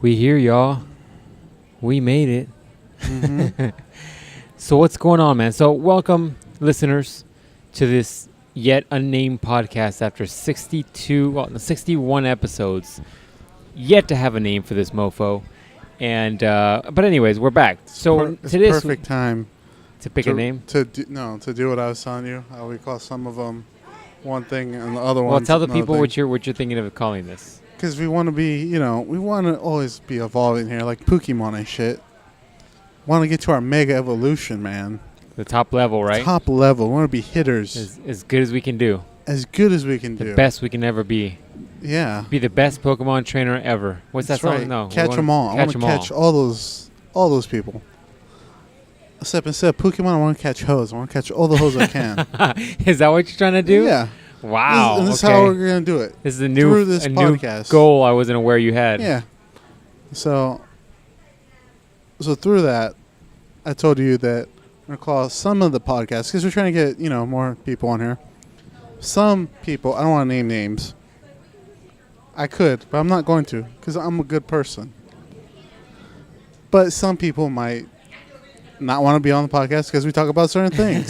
We here, y'all. We made it. Mm-hmm. So what's going on, man? So welcome, listeners, to this yet unnamed podcast after 61 episodes. Yet to have a name for this mofo. And but anyways, we're back. So It's today's perfect time to pick a name. to do what I was telling you. How we call some of them one thing and the other one. Well, tell the people what you're thinking of calling this. Because we want to be, we want to always be evolving here, like Pokemon and shit. Want to get to our mega evolution, man. The top level, right? Top level. We want to be hitters. As good as we can do. As good as we can do. The best we can ever be. Yeah. Be the best Pokemon trainer ever. What's That's that song? right. No. Catch them all. I want to catch all those people. Except instead of Pokemon, I want to catch hoes. I want to catch all the hoes I can. Is that what you're trying to do? Yeah. Wow. This is how we're going to do it. This is a through this podcast. New goal I wasn't aware you had. Yeah. So through that, I told you that we're going to call some of the podcasts, because we're trying to get, more people on here. Some people, I don't want to name names. I could, but I'm not going to, because I'm a good person. But some people might not want to be on the podcast because we talk about certain things.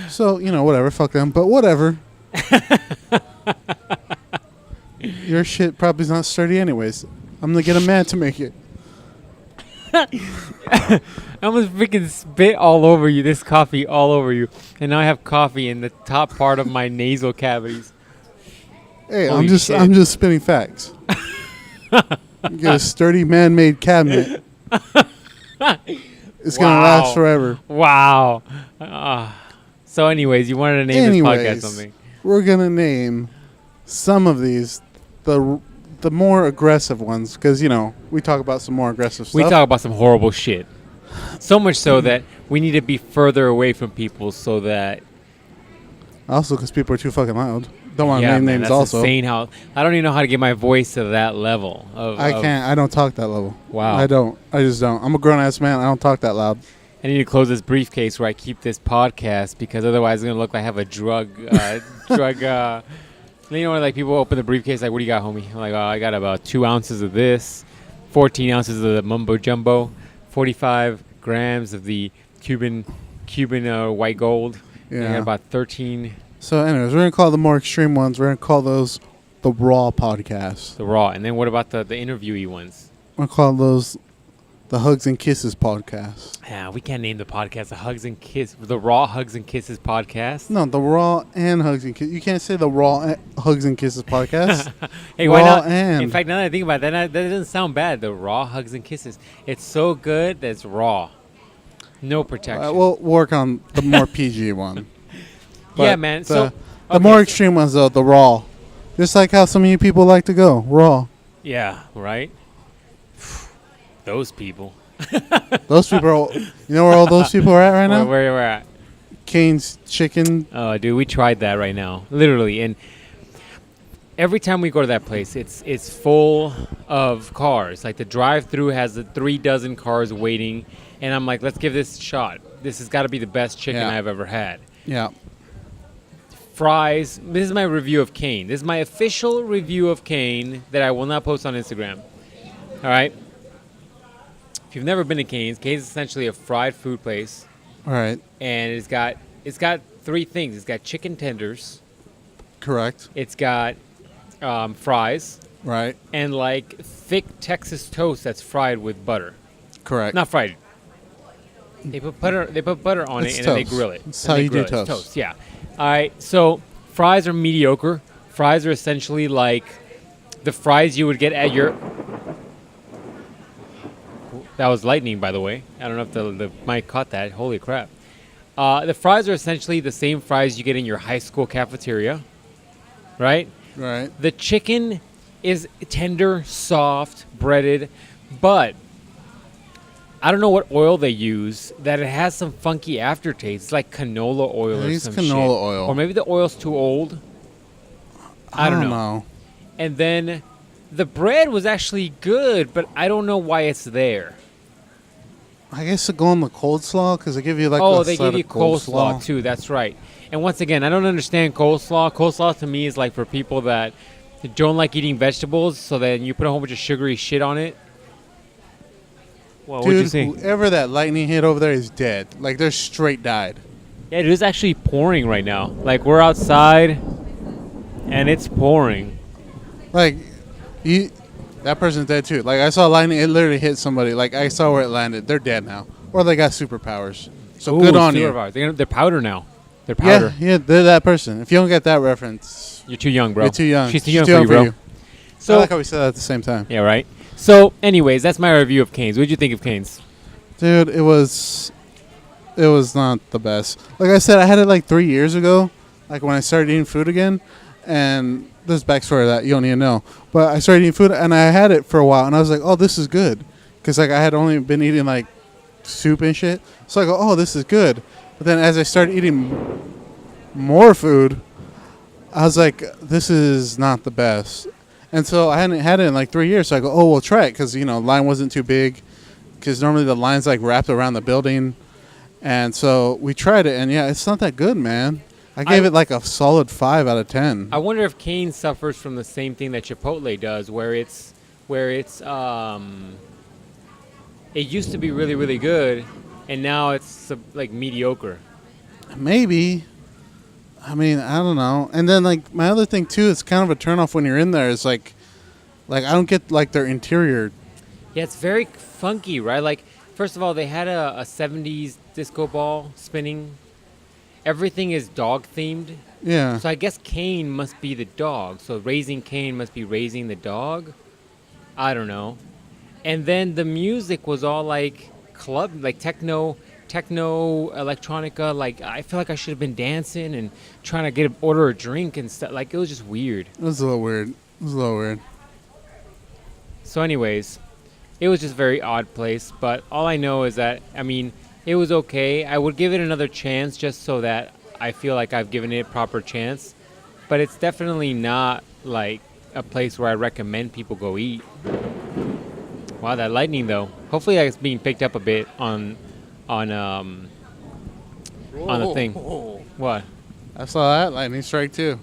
So, whatever, fuck them. But whatever. Your shit probably is not sturdy anyways. I'm going to get a man to make it. I almost freaking spit all over you, this coffee all over you. And now I have coffee in the top part of my nasal cavities. Hey, Holy shit. I'm just spitting facts. Get a sturdy man-made cabinet. It's going to last forever. Wow. So anyways, you wanted to name this podcast something. We're going to name some of these the more aggressive ones, because, we talk about some more aggressive stuff. We talk about some horrible shit. So much so that we need to be further away from people so that... Also, because people are too fucking loud. Don't want to name names that's also. Insane how... I don't even know how to get my voice to that level. I can't. I don't talk that level. Wow. I don't. I just don't. I'm a grown-ass man. I don't talk that loud. I need to close this briefcase where I keep this podcast, because otherwise it's going to look like I have a drug... like people open the briefcase like, what do you got, homie? I'm like, I got about 2 ounces of this, 14 ounces of the mumbo jumbo, 45 grams of the Cuban white gold. Yeah. I got about 13. So anyways, we're going to call the more extreme ones, we're going to call those the Raw podcast. The Raw. And then what about the interviewee ones? We're going to call those the Hugs and Kisses podcast. Yeah, we can't name the podcast the Raw Hugs and Kisses podcast. No, the Raw and Hugs and Kisses. You can't say the Raw Hugs and Kisses podcast. Hey, raw why not? And. In fact, now that I think about it, that doesn't sound bad. The Raw Hugs and Kisses. It's so good that it's raw. No protection. We'll work on the more PG one. Yeah, man. The more extreme ones, though, the Raw. Just like how some of you people like to go. Raw. Yeah, right? Those people. Those people are, you know where all those people are at right now? Where we're at? Cane's Chicken. Oh, dude, we tried that right now. Literally. And every time we go to that place, it's full of cars. Like the drive-thru has the 3 dozen cars waiting. And I'm like, let's give this a shot. This has got to be the best chicken I've ever had. Yeah. Fries. This is my review of Cane. This is my official review of Cane that I will not post on Instagram. All right? If you've never been to Cane's is essentially a fried food place. All right. And it's got 3 things. It's got chicken tenders. Correct. It's got fries. Right. And like thick Texas toast that's fried with butter. Correct. Not fried. They put butter on it and then they grill it. That's how you do toast. Toast. Yeah. All right. So fries are mediocre. Fries are essentially like the fries you would get at your... That was lightning, by the way. I don't know if the mic caught that. Holy crap. The fries are essentially the same fries you get in your high school cafeteria, right? Right. The chicken is tender, soft, breaded, but I don't know what oil they use, that it has some funky aftertaste. It's like canola oil or some shit. Canola oil. Or maybe the oil's too old. I don't know. And then the bread was actually good, but I don't know why it's there. I guess to go on the coleslaw, because they give you like they give you coleslaw too. That's right. And once again, I don't understand coleslaw. Coleslaw to me is like for people that don't like eating vegetables, so then you put a whole bunch of sugary shit on it. Well, what'd you Dude, think? whoever that lightning hit over there is dead. Like, they're straight died. Yeah, it is actually pouring right now. Like, we're outside, and it's pouring. Like, that person's dead too. Like, I saw lightning. It literally hit somebody. Like, I saw where it landed. They're dead now. Or they got superpowers. So Ooh, good on you. superpowers. They're powder now. They're powder. Yeah, they're that person. If you don't get that reference, You're too young, bro. you're too young. She's too young for you, bro. I So, like how we said that at the same time. yeah, right? So, anyways, that's my review of Cane's. What did you think of Cane's? Dude, it was not the best. Like I said, I had it like 3 years ago, like when I started eating food again. And there's backstory to that you don't need to know. But I started eating food, and I had it for a while, and I was like, oh, this is good. Because like I had only been eating like soup and shit. So I go, oh, this is good. But then as I started eating more food, I was like, this is not the best. And so I hadn't had it in like 3 years. So I go, oh, we'll try it. Because, you know, line wasn't too big. Because normally the line's like wrapped around the building. And so we tried it. And yeah, it's not that good, man. I gave it like a solid 5 out of 10. I wonder if Cane's suffers from the same thing that Chipotle does, where it's it used to be really, really good, and now it's like mediocre. Maybe. I mean, I don't know. And then like my other thing too, it's kind of a turnoff when you're in there. Is like I don't get like their interior. Yeah, it's very funky, right? Like, first of all, they had a 70s disco ball spinning. Everything is dog themed. Yeah. So I guess Cane must be the dog. So raising Cane must be raising the dog. I don't know. And then the music was all like club, like techno electronica. Like, I feel like I should have been dancing and trying to order a drink and stuff. Like, it was just weird. It was a little weird. So anyways, it was just a very odd place. But all I know is that, I mean, it was okay. I would give it another chance just so that I feel like I've given it a proper chance. But it's definitely not like a place where I recommend people go eat. Wow, that lightning though. Hopefully that's being picked up a bit on the thing. What? I saw that lightning strike too.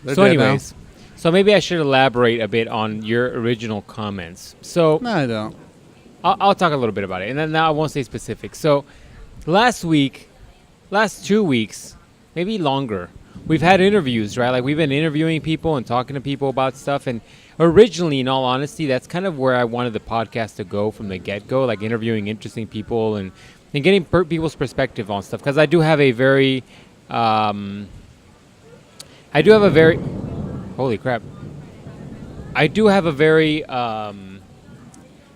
So anyways, so maybe I should elaborate a bit on your original comments. So No, I don't. I'll talk a little bit about it, and then now I won't say specifics. So last 2 weeks, maybe longer, we've had interviews, right? Like, we've been interviewing people and talking to people about stuff. And originally, in all honesty, that's kind of where I wanted the podcast to go from the get-go, like interviewing interesting people and getting people's perspective on stuff. Because I do have a very, holy crap. I do have a very, I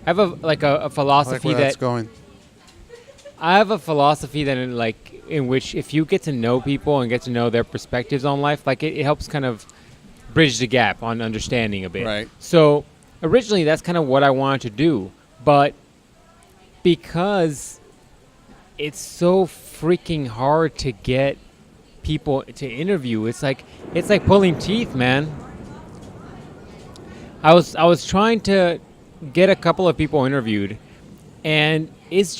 have a philosophy that's going. I have a philosophy that in which if you get to know people and get to know their perspectives on life, like it helps kind of bridge the gap on understanding a bit. Right. So originally that's kind of what I wanted to do, but because it's so freaking hard to get people to interview, it's like pulling teeth, man. I was trying to get a couple of people interviewed, and it's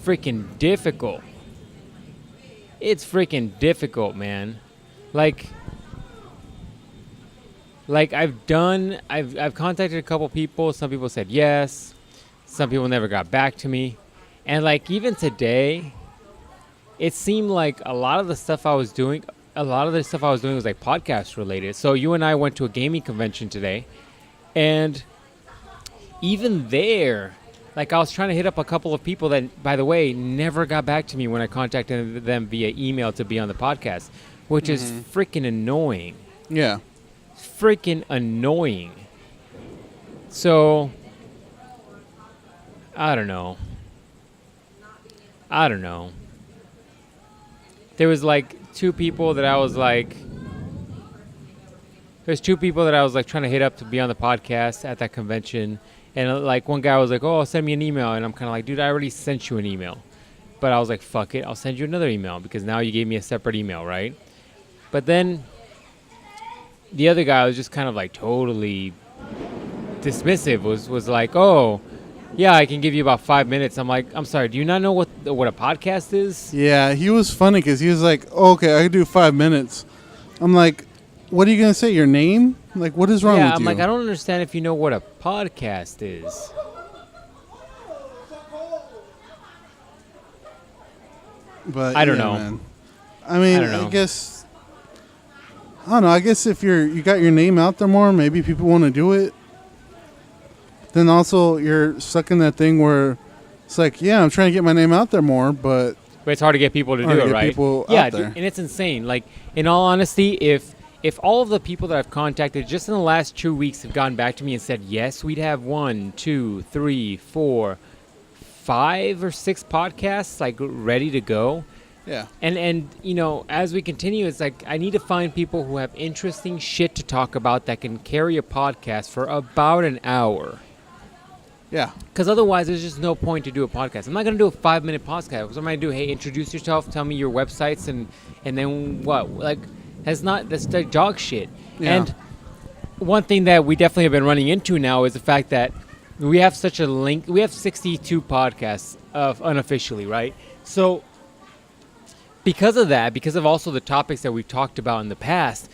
freaking difficult. It's freaking difficult, man. Like I've contacted a couple people. Some people said yes. Some people never got back to me. And like even today, it seemed like a lot of the stuff I was doing was like podcast related. So you and I went to a gaming convention today, and even there, like I was trying to hit up a couple of people that, by the way, never got back to me when I contacted them via email to be on the podcast, which is freaking annoying. Yeah. Freaking annoying. So, I don't know. There was like two people that I was like trying to hit up to be on the podcast at that convention. And like one guy was like, oh, send me an email. And I'm kind of like, dude, I already sent you an email. But I was like, fuck it, I'll send you another email because now you gave me a separate email, right? But then the other guy was just kind of like totally dismissive, was like, oh, yeah, I can give you about 5 minutes. I'm like, I'm sorry, do you not know what a podcast is? Yeah, he was funny because he was like, oh, okay, I can do 5 minutes. I'm like, what are you gonna say? Your name? Like, what is wrong with I'm you? like, I don't understand if you know what a podcast is. But I don't know. Man. I mean, I don't know. I guess I don't know. I guess if you got your name out there more, maybe people want to do it. Then also you're stuck in that thing where it's like, yeah, I'm trying to get my name out there more, but it's hard to get people to do it, right? People yeah, out there. and it's insane. Like, in all honesty, if all of the people that I've contacted just in the last 2 weeks have gotten back to me and said, yes, we'd have 1, 2, 3, 4, 5 or 6 podcasts like ready to go. Yeah. And you know, as we continue, it's like I need to find people who have interesting shit to talk about that can carry a podcast for about an hour. Yeah. Because otherwise, there's just no point to do a podcast. I'm not going to do a 5-minute podcast. What am I going to do? Hey, introduce yourself, tell me your websites, and then what? Like, that's like dog shit. Yeah. And one thing that we definitely have been running into now is the fact that we have such a link. We have 62 podcasts unofficially, right? So because of that, because of also the topics that we've talked about in the past,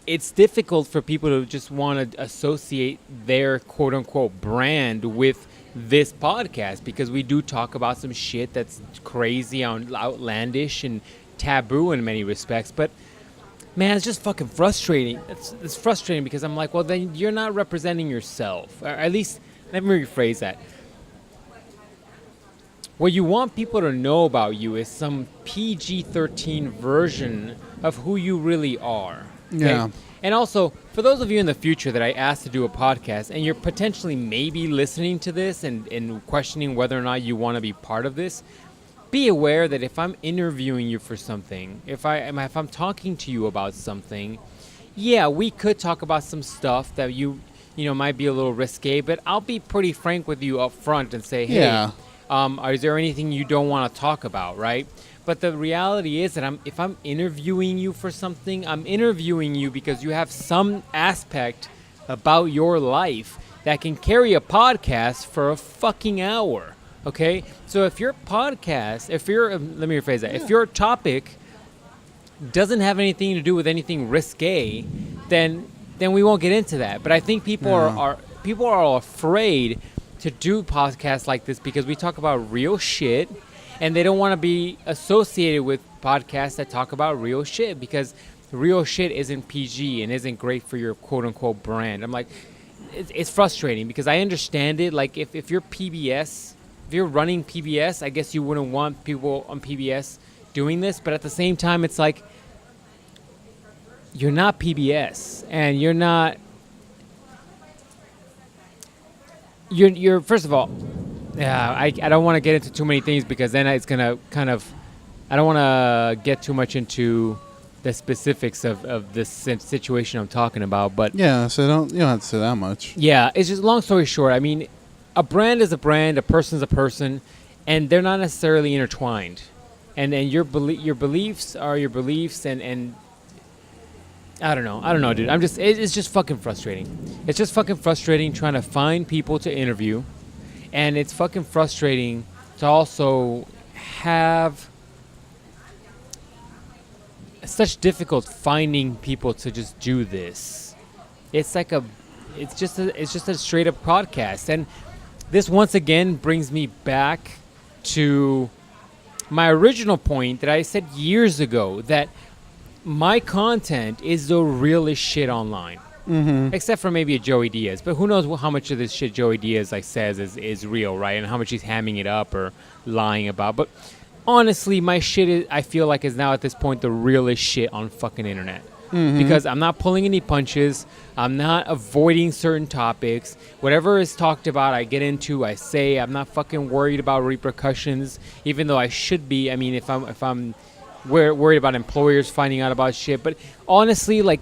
it's difficult for people to just want to associate their quote-unquote brand with this podcast, because we do talk about some shit that's crazy, outlandish, and taboo in many respects. But, man, it's just fucking frustrating. It's frustrating because I'm like, well, then you're not representing yourself. Or at least, let me rephrase that. What you want people to know about you is some PG-13 version of who you really are. Okay? Yeah. And also, for those of you in the future that I asked to do a podcast, and you're potentially maybe listening to this and questioning whether or not you want to be part of this, be aware that if I'm interviewing you for something, if I'm talking to you about something, yeah, we could talk about some stuff that you know might be a little risque, but I'll be pretty frank with you up front and say, hey, Yeah. is there anything you don't want to talk about, right? But the reality is that if I'm interviewing you for something, I'm interviewing you because you have some aspect about your life that can carry a podcast for a fucking hour, okay? So if your podcast, let me rephrase that. Yeah. If your topic doesn't have anything to do with anything risque, then we won't get into that. But I think people are afraid to do podcasts like this because we talk about real shit. And they don't want to be associated with podcasts that talk about real shit because real shit isn't PG and isn't great for your quote-unquote brand. I'm like, it's frustrating because I understand it. Like, if you're PBS, if you're running PBS, I guess you wouldn't want people on PBS doing this. But at the same time, it's like, you're not PBS. And you're not... You're first of all... Yeah, I don't want to get into too many things because then it's going to kind of... I don't want to get too much into the specifics of this situation I'm talking about, but... Yeah, so you don't have to say that much. Yeah, it's just long story short. I mean, a brand is a brand, a person's a person, and they're not necessarily intertwined. And your beliefs are your beliefs, and I don't know, dude. It's just fucking frustrating. It's just fucking frustrating trying to find people to interview. And it's fucking frustrating to also have such difficult finding people to just do this. It's just a straight up podcast. And this once again brings me back to my original point that I said years ago, that my content is the realest shit online. Mm-hmm. Except for maybe a Joey Diaz. But who knows how much of this shit Joey Diaz says is real, right? And how much he's hamming it up or lying about. But honestly, my shit I feel like is now at this point the realest shit on fucking internet. Mm-hmm. Because I'm not pulling any punches. I'm not avoiding certain topics. Whatever is talked about, I get into, I say. I'm not fucking worried about repercussions, even though I should be. I mean, if I'm worried about employers finding out about shit. But honestly, like,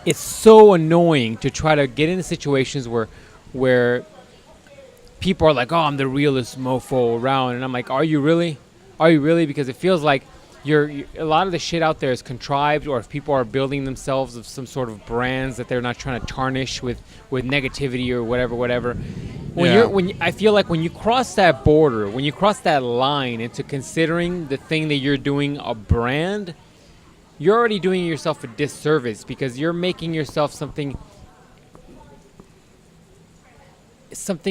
it's so annoying to try to get into situations where people are like, oh, I'm the realest mofo around. And I'm like, are you really? Are you really? Because it feels like a lot of the shit out there is contrived, or if people are building themselves of some sort of brands that they're not trying to tarnish with negativity or whatever. I feel like when you cross that border, when you cross that line into considering the thing that you're doing a brand, you're already doing yourself a disservice because you're making yourself something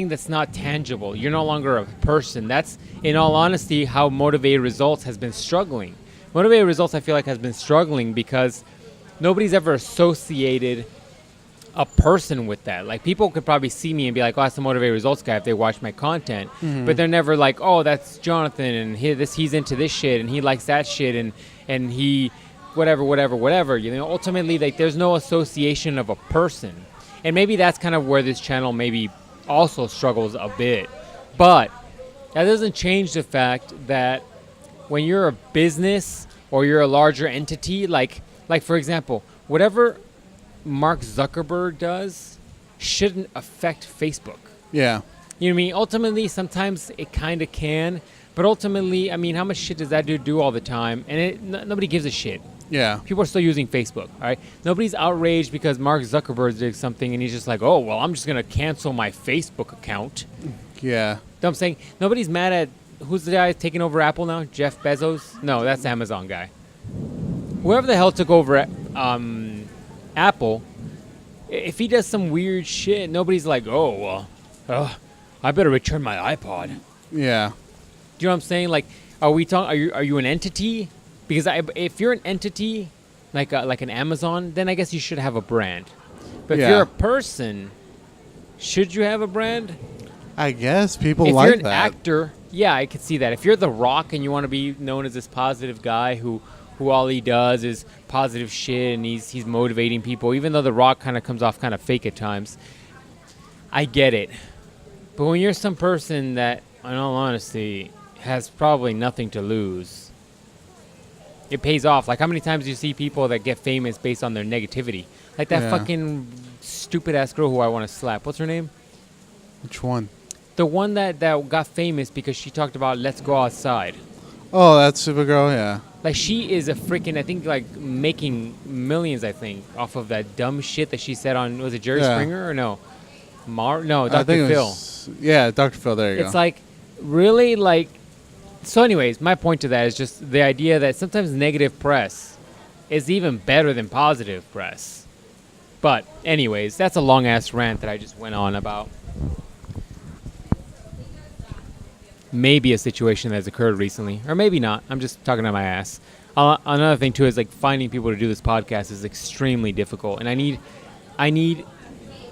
that's not tangible. You're no longer a person. That's, in all honesty, how Motivated Results has been struggling. Motivated Results, I feel like, has been struggling because nobody's ever associated a person with that. Like, people could probably see me and be like, oh, that's the Motivated Results guy if they watch my content. But they're never like, oh, that's Jonathan, and he's into this shit, and he likes that shit, and he whatever. You know, ultimately, like, there's no association of a person. And maybe that's kind of where this channel maybe also struggles a bit. But that doesn't change the fact that when you're a business or you're a larger entity, like for example, whatever Mark Zuckerberg does shouldn't affect Facebook. Yeah. You know what I mean? Ultimately, sometimes it kind of can, but ultimately, I mean, how much shit does that dude do all the time? And nobody gives a shit. Yeah. People are still using Facebook, all right? Nobody's outraged because Mark Zuckerberg did something and he's just like, oh, well, I'm just going to cancel my Facebook account. Yeah. You know what I'm saying? Nobody's mad at, who's the guy taking over Apple now? Jeff Bezos? No, that's the Amazon guy. Whoever the hell took over Apple, if he does some weird shit, nobody's like, oh, well, I better return my iPod. Yeah. Do you know what I'm saying? Like, are you an entity? Because if you're an entity, like an Amazon, then I guess you should have a brand. But if you're a person, should you have a brand? I guess people if like you're an that. actor, yeah, I could see that. If you're The Rock and you want to be known as this positive guy who all he does is positive shit and he's motivating people, even though The Rock kind of comes off kind of fake at times, I get it. But when you're some person that, in all honesty, has probably nothing to lose, it pays off. Like, how many times do you see people that get famous based on their negativity? Like that fucking stupid-ass girl who I want to slap. What's her name? Which one? The one that got famous because she talked about let's go outside. Oh, that's Supergirl, yeah. Like, she is a freaking, I think, like, making millions, I think, off of that dumb shit that she said on, was it Jerry Springer or no? No, Dr. Phil. Yeah, Dr. Phil, there you go. It's like, really, like, so anyways, my point to that is just the idea that sometimes negative press is even better than positive press. But anyways, that's a long-ass rant that I just went on about maybe a situation that's occurred recently. Or maybe not. I'm just talking out my ass. Another thing, too, is like finding people to do this podcast is extremely difficult. And I need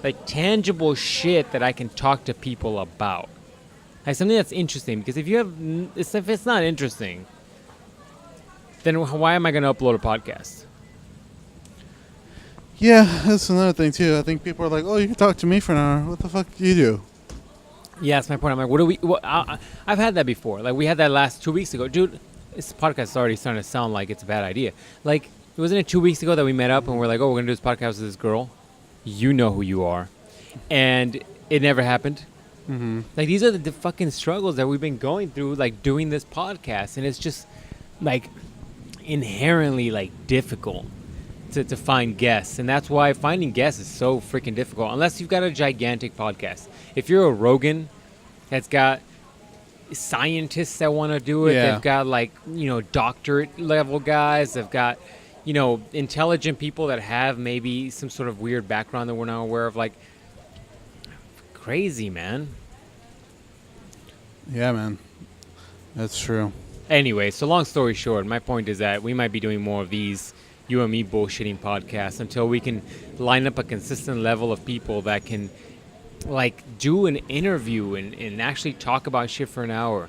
like tangible shit that I can talk to people about. Like something that's interesting, because if it's not interesting, then why am I going to upload a podcast? Yeah, that's another thing too. I think people are like, "Oh, you can talk to me for an hour. What the fuck do you do?" Yeah, that's my point. I'm like, I've had that before. Like, we had that last 2 weeks ago, dude. This podcast is already starting to sound like it's a bad idea. Like, wasn't it 2 weeks ago that we met up and we're like, "Oh, we're gonna do this podcast with this girl." You know who you are, and it never happened. Mm-hmm. Like, these are the fucking struggles that we've been going through, like, doing this podcast. And it's just, like, inherently, like, difficult to find guests. And that's why finding guests is so freaking difficult, unless you've got a gigantic podcast. If you're a Rogan that's got scientists that want to do it, they've got, like, you know, doctorate level guys, they've got, you know, intelligent people that have maybe some sort of weird background that we're not aware of, like, crazy, man. Yeah, man. That's true. Anyway, so long story short, my point is that we might be doing more of these you and me bullshitting podcasts until we can line up a consistent level of people that can, like, do an interview and actually talk about shit for an hour.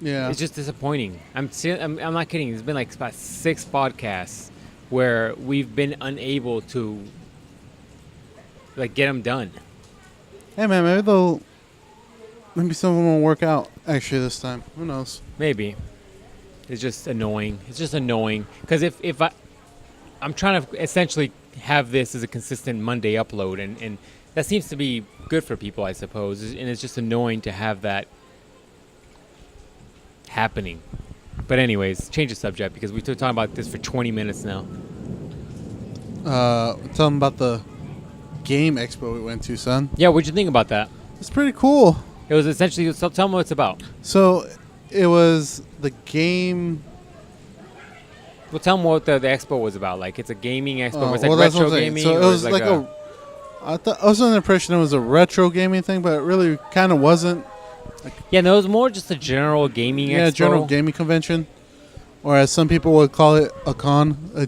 Yeah. It's just disappointing. I'm not kidding. There's been like about 6 podcasts where we've been unable to, like, get them done. Hey, man, maybe some of them will work out actually this time. Who knows? Maybe. It's just annoying. It's just annoying because if I'm trying to essentially have this as a consistent Monday upload, and that seems to be good for people, I suppose. And it's just annoying to have that happening. But anyways, change the subject because we've been talking about this for 20 minutes now. Tell them about the game expo we went to, son. Yeah, what'd you think about that? It's pretty cool. It was essentially, so tell me what it's about. So it was the game Well, tell them what the expo was about. Like, it's a gaming expo. It's like well, that's what retro I'm saying. gaming. So it or was like I was under the impression it was a retro gaming thing, but it really kind of wasn't. Yeah, no, it was more just a general gaming expo. Yeah, general gaming convention, or as some people would call it, a con.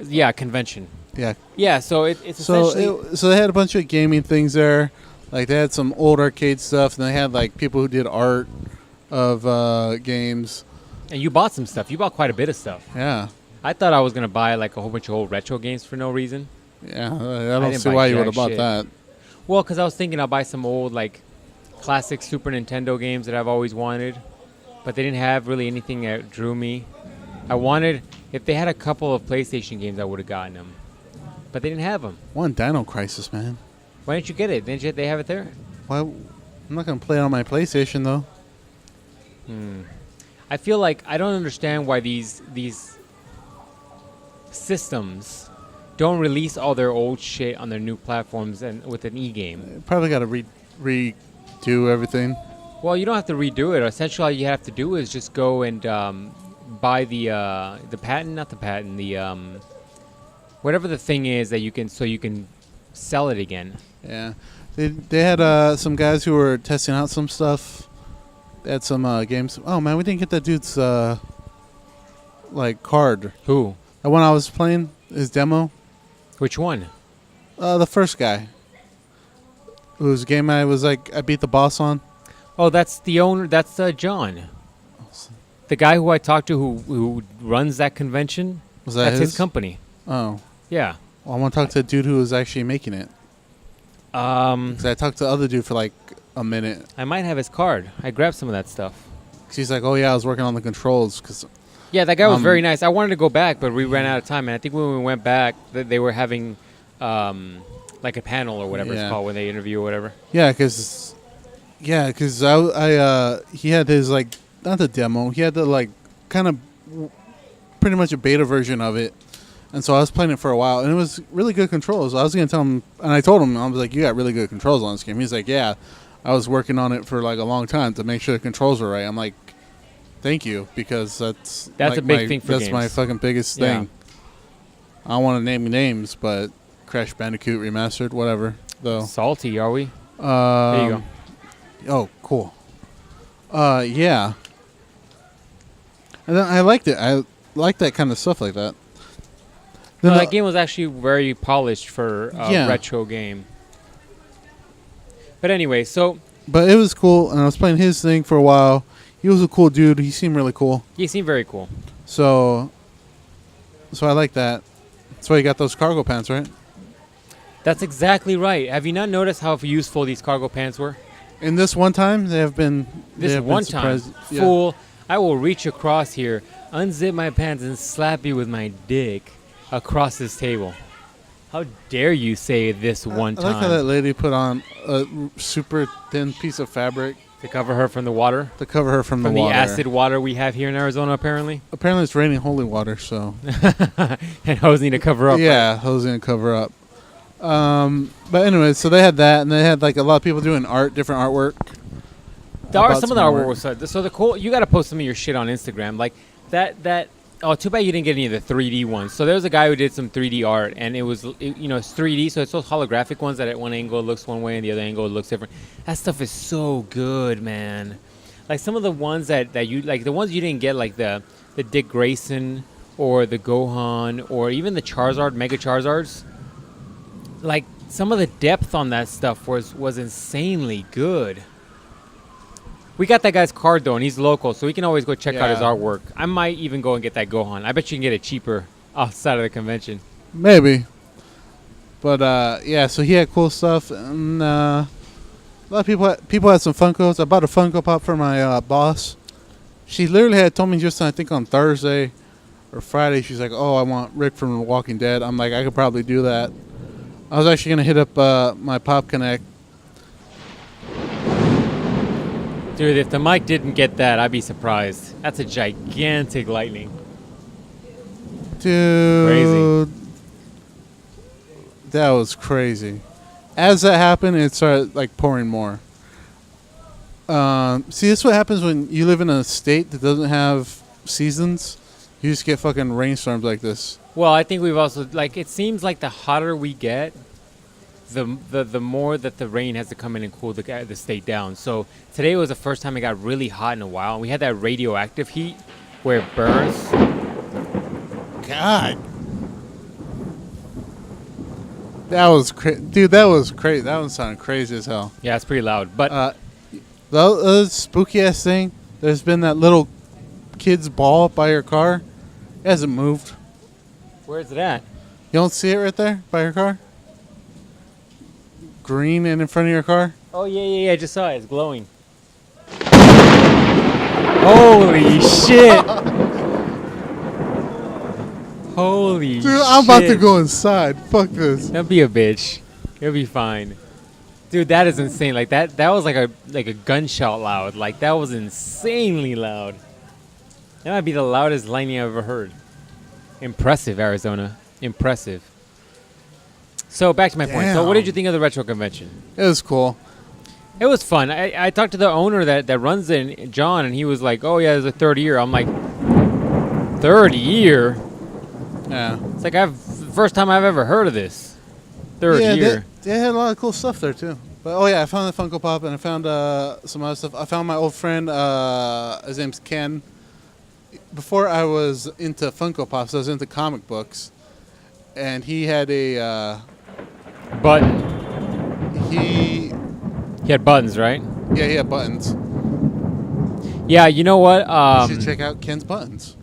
Yeah, convention. Yeah. Yeah, so it's essentially... So they had a bunch of gaming things there. Like, they had some old arcade stuff, and they had, like, people who did art of games. And you bought some stuff. You bought quite a bit of stuff. Yeah. I thought I was going to buy, like, a whole bunch of old retro games for no reason. Yeah, I don't see why you would have bought that. Well, because I was thinking I'll buy some old, like, classic Super Nintendo games that I've always wanted. But they didn't have really anything that drew me. I wanted... If they had a couple of PlayStation games, I would have gotten them. But they didn't have them. One Dino Crisis, man. Why didn't you get it? They have it there? Why? I'm not going to play it on my PlayStation, though. I feel like I don't understand why these systems don't release all their old shit on their new platforms and with an e-game. Probably got to redo everything. Well, you don't have to redo it. Essentially, all you have to do is just go and buy the patent, not the patent, the whatever the thing is that you can sell it again. Yeah, they had some guys who were testing out some stuff. They had some games. Oh man, we didn't get that dude's like card. Who? The one I was playing, his demo. Which one? The first guy. Whose game I beat the boss on. Oh, that's the owner. That's John. The guy who I talked to who runs that convention. That's his company. Oh. Yeah. Well, I want to talk to the dude who was actually making it. 'Cause I talked to the other dude for like a minute. I might have his card. I grabbed some of that stuff. 'Cause he's like, oh yeah, I was working on the controls. Yeah, that guy was very nice. I wanted to go back, but we ran out of time. And I think when we went back, they were having like a panel or whatever it's called when they interview or whatever. Yeah, because I he had his like, not the demo. He had the like kind of pretty much a beta version of it. And so I was playing it for a while, and it was really good controls. I was going to tell him, and I told him, I was like, you got really good controls on this game. He's like, yeah, I was working on it for like a long time to make sure the controls were right. I'm like, thank you, because that's like a big thing for that's games. my fucking biggest thing. Yeah. I don't want to name names, but Crash Bandicoot Remastered, whatever, though. Salty, are we? There you go. Oh, cool. Yeah. And then I liked it. I like that kind of stuff like that. No, that game was actually very polished for a retro game. But anyway, But it was cool, and I was playing his thing for a while. He was a cool dude. He seemed really cool. He seemed very cool. So I like that. That's why you got those cargo pants, right? That's exactly right. Have you not noticed how useful these cargo pants were? In this one time, they have been... This one time, fool, I will reach across here, unzip my pants, and slap you with my dick across this table. How dare you say this one time? I like how that lady put on a super thin piece of fabric. To cover her from the water? To cover her from the water. From the acid water we have here in Arizona, apparently? Apparently it's raining holy water, so... And hosing to cover up. Yeah, right? Hosing to cover up. But anyway, so they had that, and they had like a lot of people doing different artwork. Some of the artwork was so the cool. You got to post some of your shit on Instagram, like that. Oh, too bad you didn't get any of the 3D ones. So there was a guy who did some 3D art, and it's 3D, so it's those holographic ones that at one angle it looks one way and the other angle it looks different. That stuff is so good, man. Like some of the ones that you like, the ones you didn't get, like the Dick Grayson or the Gohan or even the Charizard, Mega Charizards. Like some of the depth on that stuff was insanely good. We got that guy's card though, and he's local, so we can always go check out his artwork. I might even go and get that Gohan. I bet you can get it cheaper outside of the convention. Maybe. But so he had cool stuff, and a lot of people had some Funkos. I bought a Funko Pop for my boss. She literally had told me just, I think, on Thursday or Friday. She's like, "Oh, I want Rick from The Walking Dead." I'm like, I could probably do that. I was actually gonna hit up my Pop Connect. Dude, if the mic didn't get that, I'd be surprised. That's a gigantic lightning. Dude. Crazy. That was crazy. As that happened, it started like pouring more. See, this is what happens when you live in a state that doesn't have seasons. You just get fucking rainstorms like this. Well, I think we've also like it seems like the hotter we get, the more that the rain has to come in and cool the state down. So today was the first time it got really hot in a while. And we had that radioactive heat where it burns. God. That was crazy. Dude, that was crazy. That one sounded crazy as hell. Yeah, it's pretty loud. But the other spooky ass thing, there's been that little kid's ball by your car. It hasn't moved. where's it at? You don't see it right there by your car? Green and in front of your car? Oh, yeah. I just saw it. It's glowing. Holy shit. Holy shit. Dude, I'm about to go inside. Fuck this. Don't be a bitch. You'll be fine. Dude, that is insane. Like that was like a gunshot loud. Like that was insanely loud. That might be the loudest lightning I've ever heard. Impressive, Arizona. Impressive. So back to my point. So what did you think of the retro convention? It was cool. It was fun. I talked to the owner that runs it, John, and he was like, "Oh yeah, it's a third year." I'm like, "Third year?" Yeah. It's like the first time I've ever heard of this. Third year. They had a lot of cool stuff there too. But I found the Funko Pop and I found some other stuff. I found my old friend. His name's Ken. Before I was into Funko Pops, I was into comic books, and he had a button. He had buttons, right? Yeah, he had buttons. Yeah, you know what? You should check out Ken's buttons.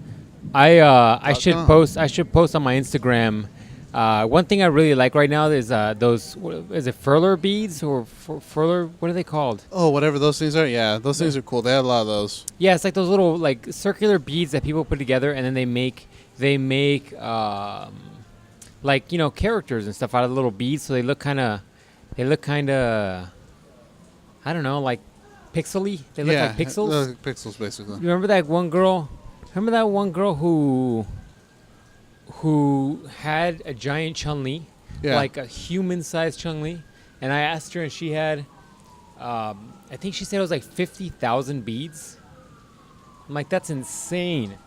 I should post on my Instagram. One thing I really like right now is those. Is it furler beads or furler? What are they called? Oh, whatever those things are. Yeah, those things are cool. They had a lot of those. Yeah, it's like those little like circular beads that people put together, and then they make like characters and stuff out of the little beads, so they look kind of I don't know, like pixely. They look like pixels. They look like pixels, basically. You remember that one girl? Who had a giant Chun-Li, like a human-sized Chun-Li, and I asked her, and she had, I think she said it was like 50,000 beads. I'm like, that's insane.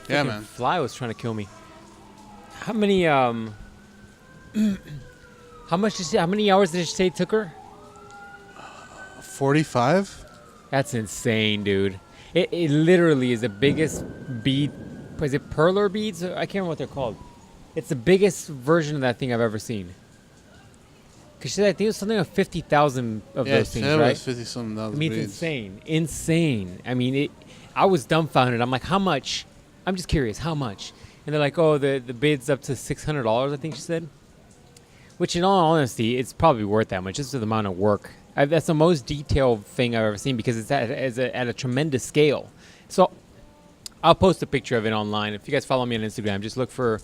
Yeah, Freaking man. Fly was trying to kill me. How many how many hours did she say it took her? 45. That's insane, dude. It literally is the biggest bead. Is it perler beads? I can't remember what they're called. It's the biggest version of that thing I've ever seen. Because she said, I think it was something like 50,000 of those things, right? Yeah, it was 50-something thousand I mean, beads. it's insane. I mean, I was dumbfounded. I'm like, how much? I'm just curious, how much? And they're like, oh, the bid's up to $600, I think she said. Which, in all honesty, it's probably worth that much, just for the amount of work. That's the most detailed thing I've ever seen because it's at a tremendous scale. So I'll post a picture of it online. If you guys follow me on Instagram, just look for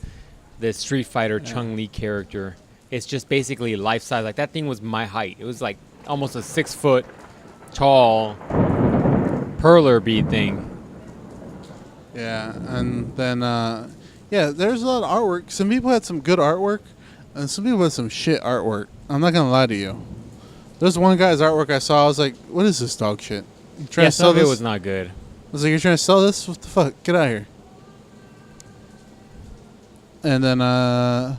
the Street Fighter Chun-Li character. It's just basically life size. Like that thing was my height. It was like almost a 6 foot tall perler bead thing. Yeah, and then there's a lot of artwork. Some people had some good artwork, and some people had some shit artwork. I'm not gonna lie to you. There's one guy's artwork I saw. I was like, "What is this dog shit? You trying to sell some of this?" it was not good. I was like, "You're trying to sell this? What the fuck? Get out of here!" And then a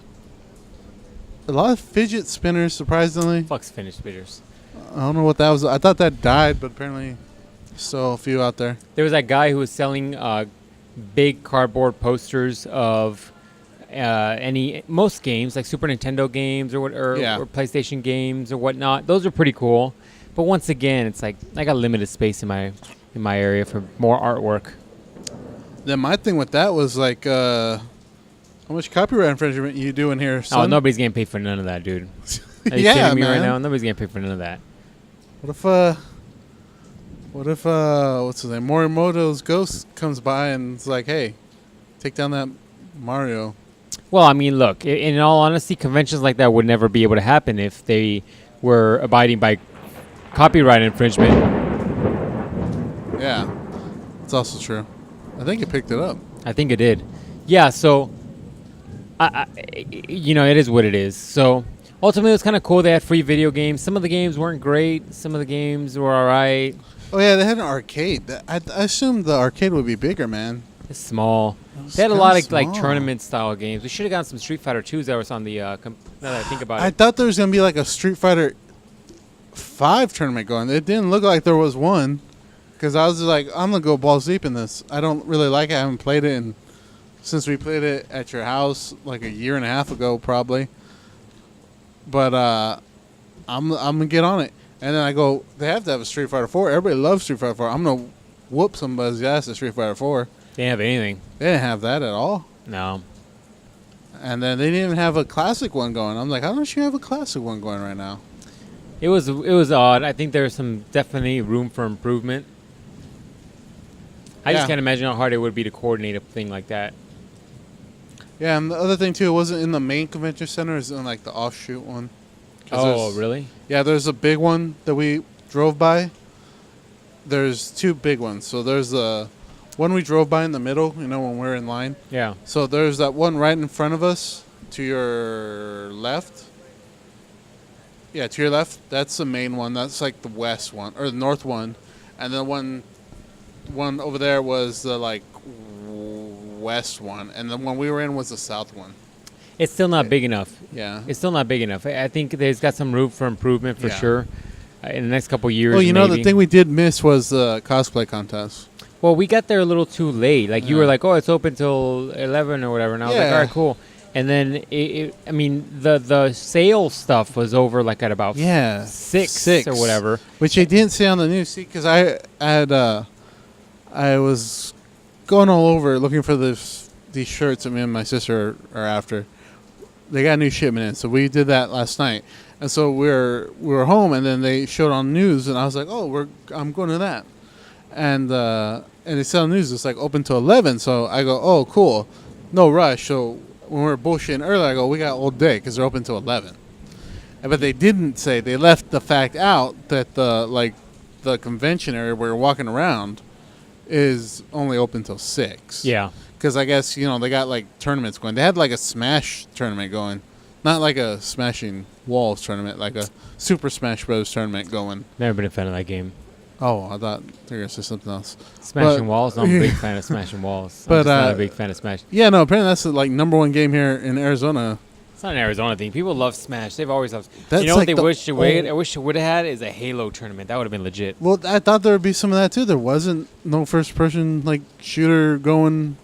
lot of fidget spinners, surprisingly. Fuck's finished spinners. I don't know what that was. I thought that died, but apparently still a few out there. There was that guy who was selling big cardboard posters of most games, like Super Nintendo games or PlayStation games or whatnot. Those are pretty cool. But once again, it's like I got limited space in my area for more artwork. Then my thing with that was like, how much copyright infringement you doing here, son? Oh, nobody's getting paid for none of that, dude. Are you kidding me right now? Nobody's getting paid for none of that. What if what's his name? Morimoto's ghost comes by and it's like, hey, take down that Mario. Well, I mean, look, in all honesty, conventions like that would never be able to happen if they were abiding by copyright infringement. Yeah, it's also true. I think it picked it up. I think it did. Yeah, so, it is what it is. So, ultimately, it was kind of cool. They had free video games. Some of the games weren't great. Some of the games were all right. Oh, yeah, they had an arcade. I assumed the arcade would be bigger, man. It's small. It's They had a lot of kinda like small. tournament style games. We should have gotten some Street Fighter 2s that was on the. Now that I think about I it. thought there was gonna be like a Street Fighter 5 tournament going. It didn't look like there was one, because I was just like, I'm gonna go balls deep in this. I don't really like it. I haven't played it since we played it at your house like a year and a half ago, probably. But I'm gonna get on it. And then I go, they have to have a Street Fighter 4. Everybody loves Street Fighter 4. I'm gonna whoop somebody's ass at Street Fighter 4. They didn't have anything. They didn't have that at all. No. And then they didn't even have a classic one going. I'm like, how don't you have a classic one going right now? It was odd. I think there's some definitely room for improvement. I just Yeah. can't imagine how hard it would be to coordinate a thing like that. Yeah, and the other thing too, it wasn't in the main convention center. It was in like the offshoot one. 'Cause Oh, there's- really? Yeah, there's a big one that we drove by. There's two big ones. So there's the one we drove by in the middle, when we're in line. Yeah. So there's that one right in front of us to your left. Yeah, to your left. That's the main one. That's like the west one or the north one. And then one over there was the like west one. And the one we were in was the south one. It's still not big enough. Yeah. It's still not big enough. I think there's got some room for improvement for Yeah. sure in the next couple years. Well, the maybe. thing we did miss was the cosplay contest. Well, we got there a little too late. Like you Yeah. were like, "Oh, it's open till 11 or whatever," and I was like, Yeah. "All right, cool." And then the sale stuff was over like at about Yeah, 6 or whatever. Which they didn't say on the news. See, because I was going all over looking for these shirts that me and my sister are after. They got a new shipment in, so we did that last night. And so we were home, and then they showed on news, and I was like, "Oh, I'm going to that." And they said on the news it's like open till 11. So I go, "Oh, cool, no rush." So when we were bullshitting earlier, I go, "We got all day because they're open till 11." But they didn't say. They left the fact out that the convention area where you're walking around is only open till 6. Yeah. Because I guess, they got like tournaments going. They had like a Smash tournament going. Not like a Smashing Walls tournament, like a Super Smash Bros. Tournament going. Never been a fan of that game. Oh, I thought they were going to say something else. Smashing Walls? No, I'm a big fan of Smashing Walls. I'm But, just not a big fan of Smash. Yeah, no, apparently that's the like number one game here in Arizona. It's not an Arizona thing. People love Smash. They've always loved. That's You know what like they the wish it would? I wish it would have had is a Halo tournament. That would have been legit. Well, I thought there would be some of that too. There wasn't no first person like shooter going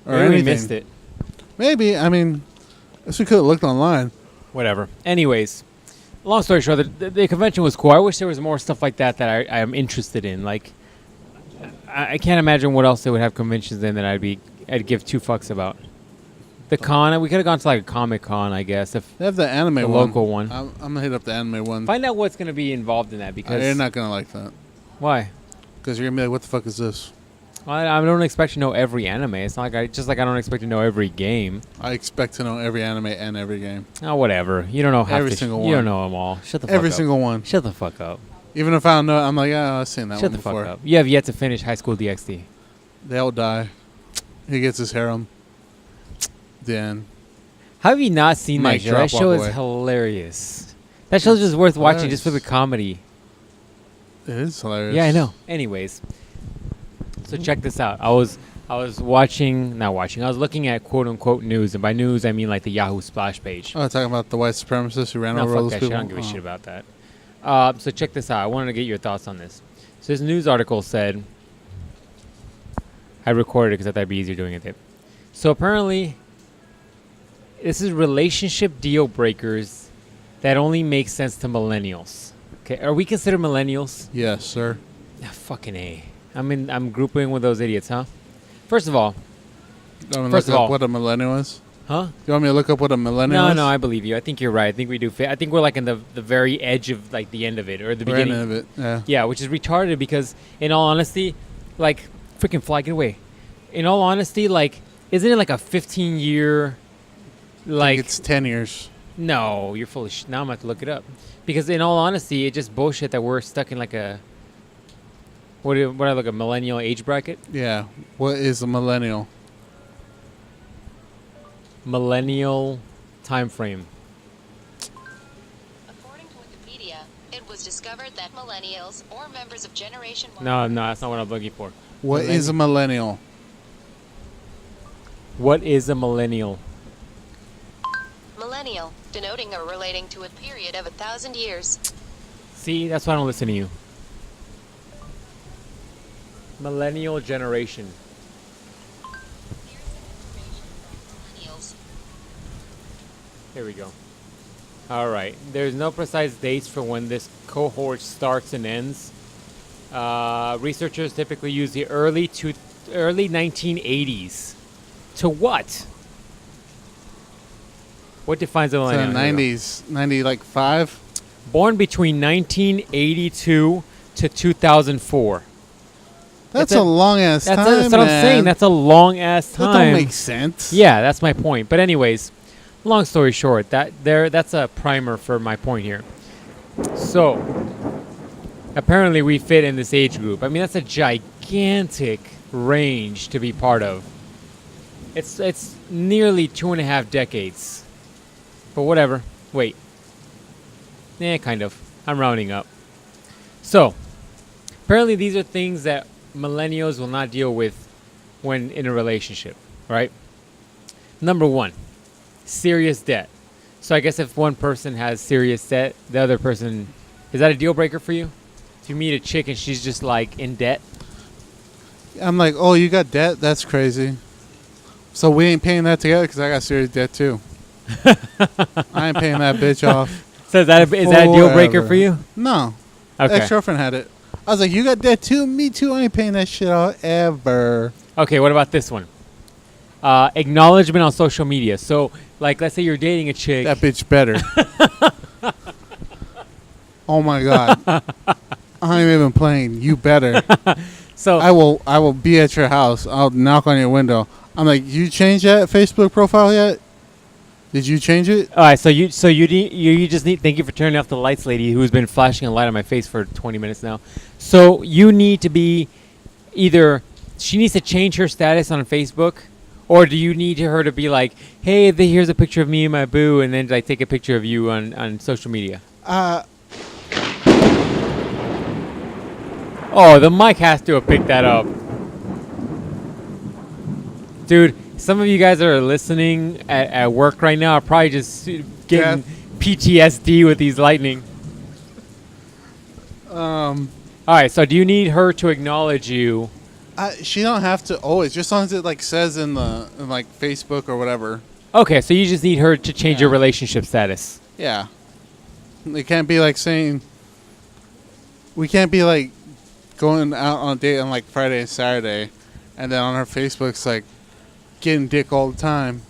or Maybe anything. we missed it. Maybe. I mean, I guess we could have looked online. Whatever. Anyways, long story short, the convention was cool. I wish there was more stuff like that I am interested in. Like, I can't imagine what else they would have conventions in that I'd give two fucks about. The con, we could have gone to like a Comic Con, I guess. If They have the anime the one. local one. I'm gonna hit up the anime one. Find out what's going to be involved in that because You're not gonna like that why? because you're gonna be like, "What the fuck is this?" I don't expect to know every anime. It's not like I don't expect to know every game. I expect to know every anime and every game. Oh, whatever. You don't know half Every the single You one. don't know them all. Shut the fuck Every up. single one. Shut the fuck up. Even if I don't know it, I'm like, "Yeah, I've seen that Shut one the before." fuck up. You have yet to finish High School DxD. They all die. He gets his harem. The end. How have you not seen Mic that show? drop, That show walk is away. hilarious. That show's just worth watching just for the Hilarious. comedy. It is hilarious. Yeah, I know. Anyways, so check this out. I was looking at quote unquote news, and by news I mean like the Yahoo splash page. Oh, talking about the white supremacists who ran No, over all fuck those that shit. people. I don't give a Oh. shit about that. So check this out. I wanted to get your thoughts on this. So this news article said, I recorded it because I thought it'd be easier doing it. So apparently, this is relationship deal breakers that only make sense to millennials. Okay, are we considered millennials? Yes, sir. Ah, fucking A. I'm grouping with those idiots, huh? First of all, You want me to First look of up all- what a millennial is? huh? You want me to look up what a millennial is? No, I believe you. I think you're right. I think we do. I think we're like in the very edge of like the end of it or the We're in beginning. of it. Yeah. Yeah, which is retarded because, in all honesty, like, freaking fly, get away. In all honesty, like, isn't it like a 15-year, like, It's 10 years. no, you're full of shit. Now I'm going to have to look it up. Because, in all honesty, it's just bullshit that we're stuck in like a, what I look, a millennial age bracket? Yeah. What is a millennial? Millennial time frame. According to Wikipedia, it was discovered that millennials, or members of Generation Y, No, that's not what I'm looking for. What is a millennial? What is a millennial? Millennial, denoting or relating to a period of 1,000 years. See, that's why I don't listen to you. Millennial generation. Millennials. Here we go. All right. There's no precise dates for when this cohort starts and ends. Researchers typically use the early 1980s. To what? What defines a So millennial? the 90s, 90 like 5. Born between 1982 to 2004. That's a long ass time. That's what I'm saying. That's a long ass time. That don't make sense. Yeah, that's my point. But anyways, long story short, that's a primer for my point here. So, apparently we fit in this age group. I mean, that's a gigantic range to be part of. It's nearly 2.5 decades. But whatever. Wait. Kind of. I'm rounding up. So, apparently these are things that millennials will not deal with when in a relationship, right? Number one, serious debt. So I guess if one person has serious debt, the other person, is that a deal breaker for you? If you meet a chick and she's just like in debt? I'm like, oh, you got debt? That's crazy. So we ain't paying that together because I got serious debt too. I ain't paying that bitch off. So is that a deal breaker Forever. for you? No. Okay. Ex-girlfriend had it. I was like, you got debt too? Me too. I ain't paying that shit off ever. Okay, what about this one? Acknowledgement on social media. So, like, let's say you're dating a chick. That bitch better. Oh my God. I ain't even playing. You better. So I will be at your house. I'll knock on your window. I'm like, you changed that Facebook profile yet? Did you change it? all right, so you just need. Thank you for turning off the lights, lady, who's been flashing a light on my face for 20 minutes now. So you need to be either she needs to change her status on Facebook, or do you need her to be like, hey, here's a picture of me and my boo, and then like take a picture of you on social media? Oh, the mic has to have picked that up, dude. Some of you guys that are listening at work right now are probably just getting PTSD with these lightning. All right, so do you need her to acknowledge you? She don't have to always. Just as long as it like says in like Facebook or whatever. Okay, so you just need her to change your relationship status. Yeah. It can't be like saying. We can't be like going out on a date on like Friday and Saturday, and then on her Facebook's like getting dick all the time.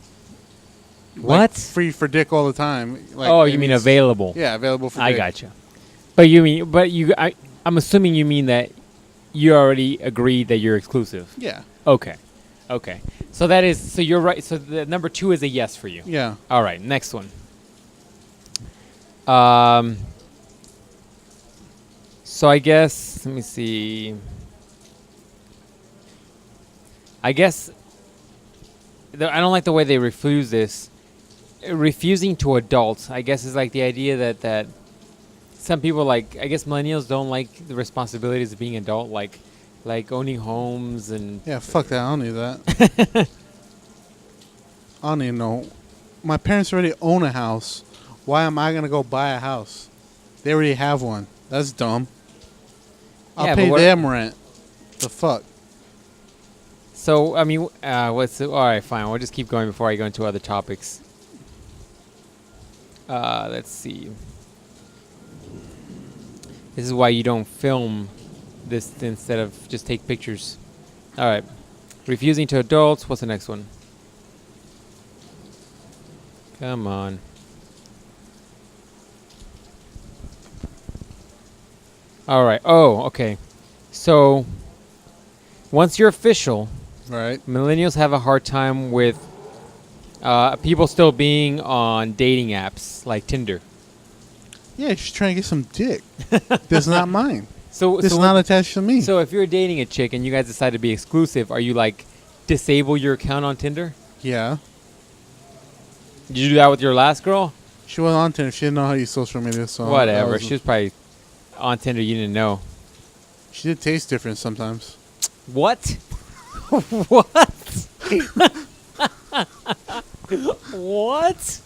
What? Like, free for dick all the time. Like, Oh, you mean available? Yeah, available for I dick. gotcha. I'm assuming you mean that you already agreed that you're exclusive. Yeah. Okay. So you're right. So the number 2 is a yes for you. Yeah. All right, next one. So I guess, let me see. I guess, I don't like the way they refuse this. Refusing to adult, I guess, is like the idea that some people like, I guess millennials don't like the responsibilities of being adult, like owning homes and... Yeah, fuck that. I don't need that. I don't even know. My parents already own a house. Why am I going to go buy a house? They already have one. That's dumb. I'll Yeah, pay but them rent. The fuck? So, I mean, all right, fine. We'll just keep going before I go into other topics. Let's see. This is why you don't film this instead of just take pictures. All right. Refusing to adults. What's the next one? Come on. All right. Oh, okay. So, once you're official, Right. millennials have a hard time with people still being on dating apps like Tinder. Yeah, she's trying to get some dick. That's not mine. So This is not attached to me. So if you're dating a chick and you guys decide to be exclusive, are you like disable your account on Tinder? Yeah. Did you do that with your last girl? She wasn't on Tinder. She didn't know how to use social media. So Whatever. She was probably on Tinder. You didn't know. She did taste different sometimes. What? What? What?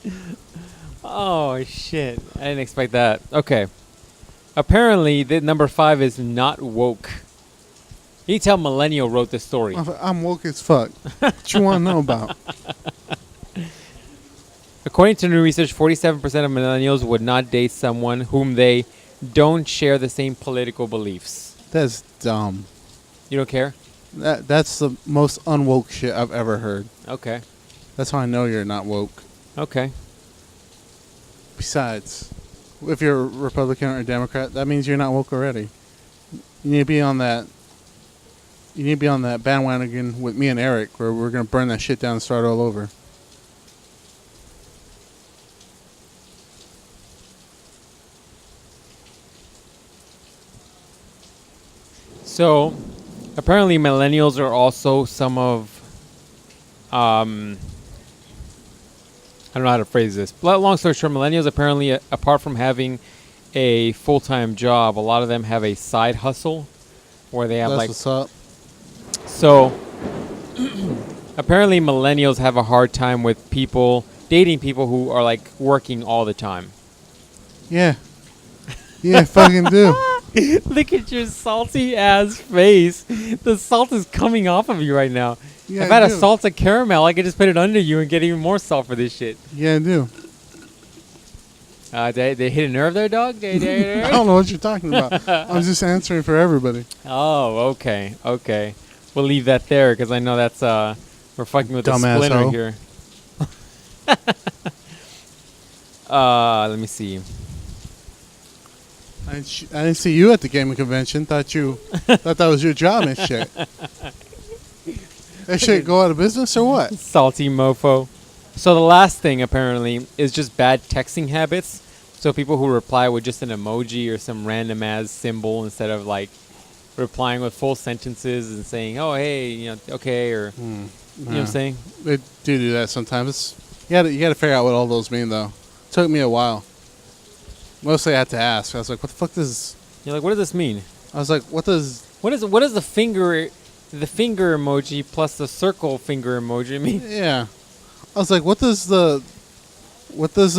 Oh, shit. I didn't expect that. Okay. Apparently, the number 5 is not woke. You tell Millennial wrote this story. I'm woke as fuck. What you want to know about? According to new research, 47% of millennials would not date someone whom they don't share the same political beliefs. That's dumb. You don't care? That's the most unwoke shit I've ever heard. Okay. That's how I know you're not woke. Okay. Besides, if you're a Republican or a Democrat, that means you're not woke already. You need to be on that. You need to be on that bandwagon with me and Eric, where we're gonna burn that shit down and start all over. So, apparently millennials are also some of, I don't know how to phrase this. But long story short, millennials apparently, apart from having a full-time job, a lot of them have a side hustle where they have That's what's up. So, apparently millennials have a hard time with dating people who are like working all the time. Yeah. Yeah, fucking do. Look at your salty ass face. The salt is coming off of you right now. Yeah, if I had I a do. salted caramel, I could just put it under you and get even more salt for this shit. Yeah, I do. They hit a nerve there, dog? I don't know what you're talking about. I'm just answering for everybody. Oh, okay. Okay. We'll leave that there because I know that's, we're fucking with Dumb a splinter asshole. here. Let me see. I didn't see you at the gaming convention. Thought that was your job and shit. That shit go out of business or what? Salty mofo. So the last thing apparently is just bad texting habits. So people who reply with just an emoji or some random ass symbol instead of like replying with full sentences and saying, "Oh, hey, okay," or you know what I'm saying? They do that sometimes. You got to figure out what all those mean though. Took me a while. Mostly I had to ask. I was like, "What the fuck does?" You're like, "What does this mean?" I was like, "What does?" What is the finger emoji plus the circle finger emoji mean? Yeah, I was like, "What does the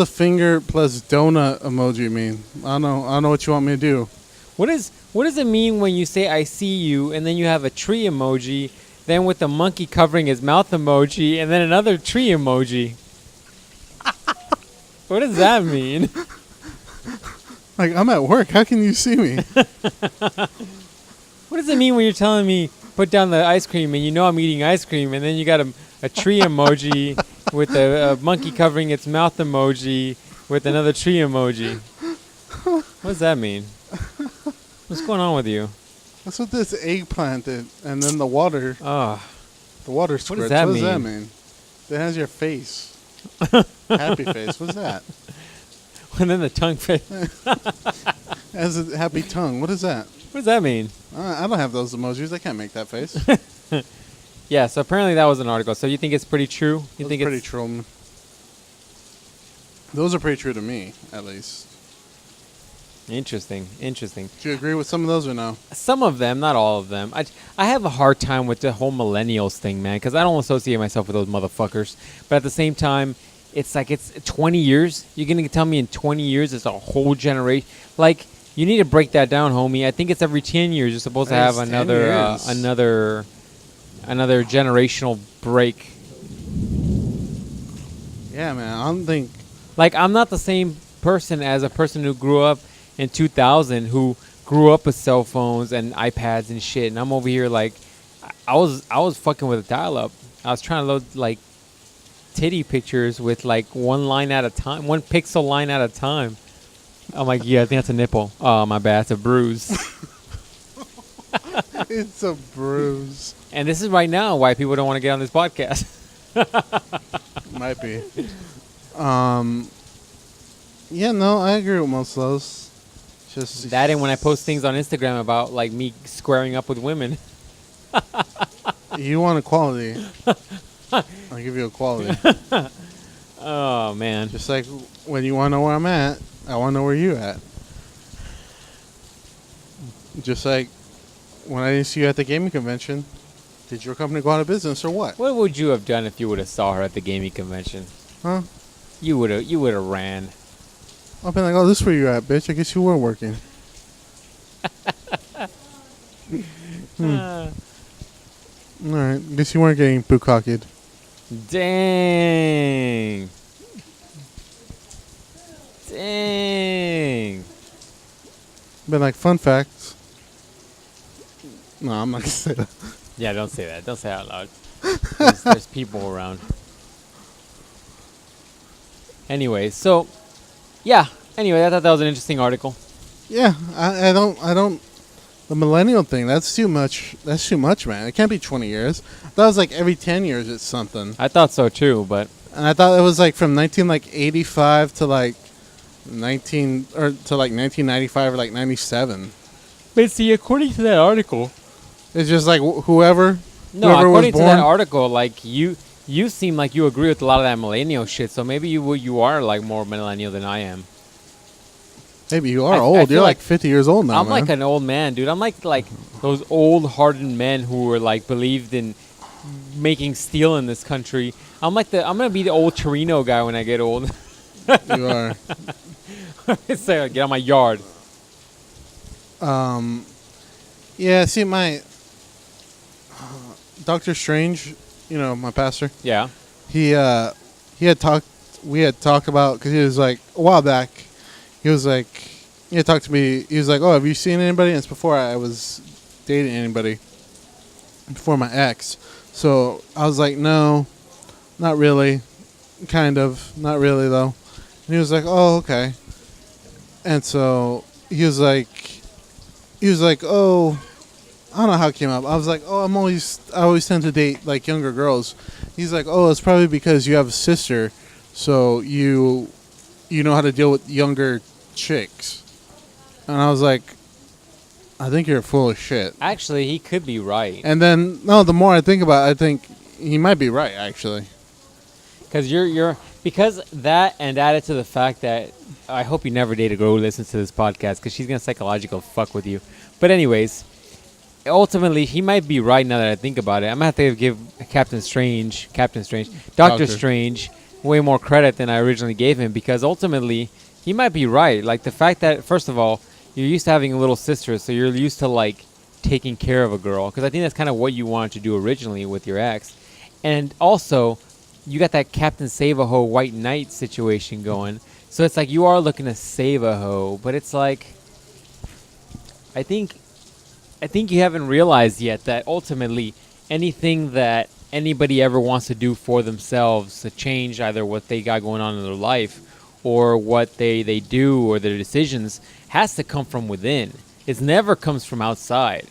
finger plus donut emoji mean?" I don't know what you want me to do. What does it mean when you say "I see you" and then you have a tree emoji, then with the monkey covering his mouth emoji, and then another tree emoji? What does that mean? Like, I'm at work. How can you see me? What does it mean when you're telling me put down the ice cream and you know I'm eating ice cream, and then you got a tree emoji with a monkey covering its mouth emoji with another tree emoji? What does that mean? What's going on with you? That's what this eggplant did. And then the water Oh, squirts. What does that mean? It has your face. Happy face. What's that? and then the tongue face. Has a happy tongue. What is that? What does that mean? I don't have those emojis. I can't make that face. Yeah, so apparently that was an article. So you think it's pretty true? You Those think are pretty it's true. Those are pretty true to me, at least. interesting? Interesting. Do you agree with some of those or no? Some of them, not all of them. I have a hard time with the whole millennials thing, man, because I don't associate myself with those motherfuckers. But at the same time, it's like it's 20 years. You're going to tell me in 20 years it's a whole generation? Like, you need to break that down, homie. I think it's every 10 years you're supposed to have It's 10 another generational break. Yeah, man. I don't think... Like, I'm not the same person as a person who grew up in 2000 who grew up with cell phones and iPads and shit. And I'm over here like, I was fucking with a dial-up. I was trying to load like titty pictures with like one pixel line at a time. I'm like, yeah, I think that's a nipple. Oh, my bad, it's a bruise. It's a bruise. And this is right now why people don't want to get on this podcast. Might be. Yeah, no, I agree with most of those. Just That and when I post things on Instagram about like me squaring up with women. You want equality. I'll give you equality. Oh, man. Just like when you want to know where I'm at, I want to know where you at. Just like when I didn't see you at the gaming convention, did your company go out of business or what? What would you have done if you would have saw her at the gaming convention? Huh? You would have ran. I've been like, oh, this is where you're at, bitch. I guess you were working. All right. Guess you weren't getting bukkake. Dang. Been like, fun facts. No, I'm not gonna say that. Yeah, don't say that. Don't say it out loud. There's people around. Anyway, so yeah. Anyway, I thought that was an interesting article. Yeah, I don't. The millennial thing, that's too much. That's too much, man. It can't be 20 years. That was like every 10 years it's something. I thought so too, but And I thought it was like from 1985 to like 1995 or like 97. but see, according to that article, It's just like whoever. no, whoever according was to born. that article, like you seem like you agree with a lot of that millennial shit. So maybe you are like more millennial than I am. Maybe you are I old. feel You're like like 50 years old now, I'm man. like an old man, dude. I'm like those old hardened men who were like believed in making steel in this country. I'm gonna be the old Torino guy when I get old. You are. So get out my yard. Yeah, see, my Doctor Strange, my pastor, Yeah. he had talked, we had talked about, because he was like, a while back, he had talked to me, he was like, oh, have you seen anybody? And it's before I was dating anybody, before my ex. So I was like, no, not really, kind of, not really though. And he was like, oh, okay. And so he was like, oh, I don't know how it came up. I was like, oh, I always tend to date like younger girls. He's like, oh, it's probably because you have a sister, so you know how to deal with younger chicks. And I was like, I think you're full of shit. Actually, he could be right. And then, no, the more I think about it, I think he might be right, actually. Because because that, and added to the fact that I hope you never date a girl who listens to this podcast, because she's gonna psychological fuck with you. But anyways, ultimately he might be right now that I think about it. I'm gonna have to give Doctor Strange way more credit than I originally gave him, because ultimately he might be right. Like the fact that, first of all, you're used to having a little sister, so you're used to like taking care of a girl, because I think that's kind of what you wanted to do originally with your ex. And also, you got that Captain Save-A-Ho White Knight situation going. So it's like you are looking to save a hoe, but it's like, I think you haven't realized yet that ultimately anything that anybody ever wants to do for themselves to change either what they got going on in their life or what they do or their decisions has to come from within. It never comes from outside.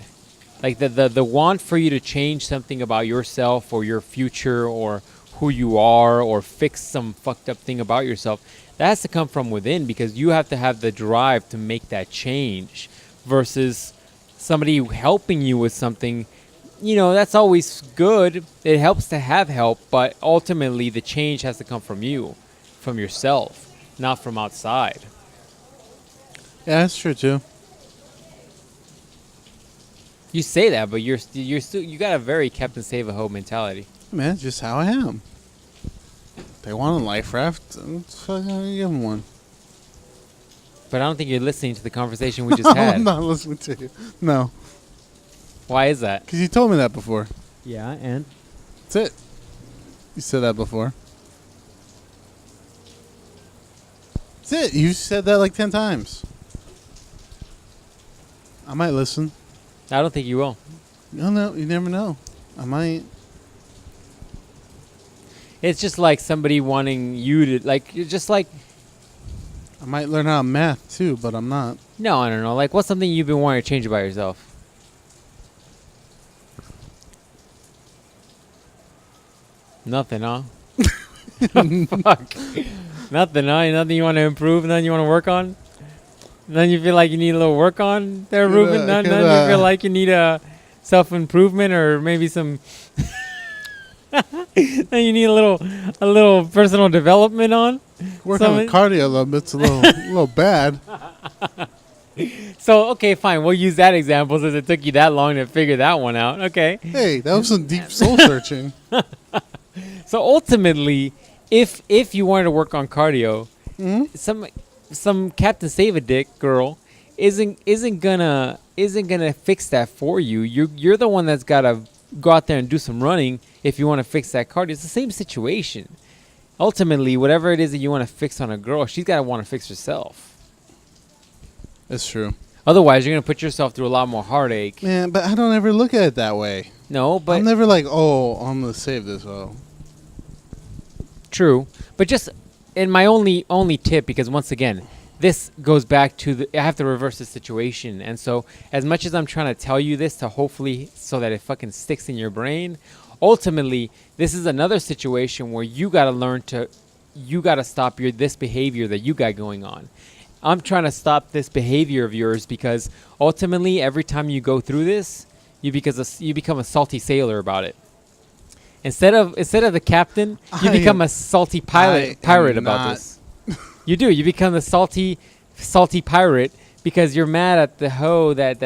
Like the want for you to change something about yourself or your future or who you are or fix some fucked up thing about yourself, that has to come from within, because you have to have the drive to make that change versus somebody helping you with something. That's always good. It helps to have help, but ultimately the change has to come from you, from yourself, not from outside. Yeah, that's true, too. You say that, but you're still, you got a very Captain Save-A-Ho mentality. Man, it's just how I am. They want a life raft, let's fucking give them one. But I don't think you're listening to the conversation we just had. I'm not listening to you. No. Why is that? Because you told me that before. Yeah, and? That's it. You said that before. That's it. You said that like 10 times. I might listen. I don't think you will. No, you never know. I might. It's just like somebody wanting you to, like, you're just like, I might learn how to math too, but I'm not. no, I don't know. Like, what's something you've been wanting to change about yourself? Nothing, huh? Fuck. Nothing, huh? Nothing you want to improve? Nothing you want to work on? Nothing you feel like you need a little work on there, Ruben? Nothing you feel like you need a self-improvement or maybe some... Then you need a little personal development on. Working on cardio a little bit's a little bad. So okay, fine. We'll use that example since it took you that long to figure that one out. Okay. Hey, that was some deep soul searching. So ultimately, if you wanted to work on cardio, Hmm? some Captain Save a Dick girl isn't gonna fix that for you. You're the one that's gotta go out there and do some running if you want to fix that cardio. It's the same situation. Ultimately, whatever it is that you want to fix on a girl, she's gotta want to fix herself. That's true. Otherwise, you're gonna put yourself through a lot more heartache. Man, but I don't ever look at it that way. No, but I'm never like, oh, I'm gonna save this. Oh, true. But just in my only tip, because once again, this goes back to I have to reverse the situation. And so as much as I'm trying to tell you this to hopefully so that it fucking sticks in your brain, ultimately, this is another situation where you got to stop this behavior that you got going on. I'm trying to stop this behavior of yours because ultimately every time you go through this, you become a salty sailor about it. Instead of the captain, you become a salty pirate about this. You do. You become the salty pirate because you're mad at the hoe that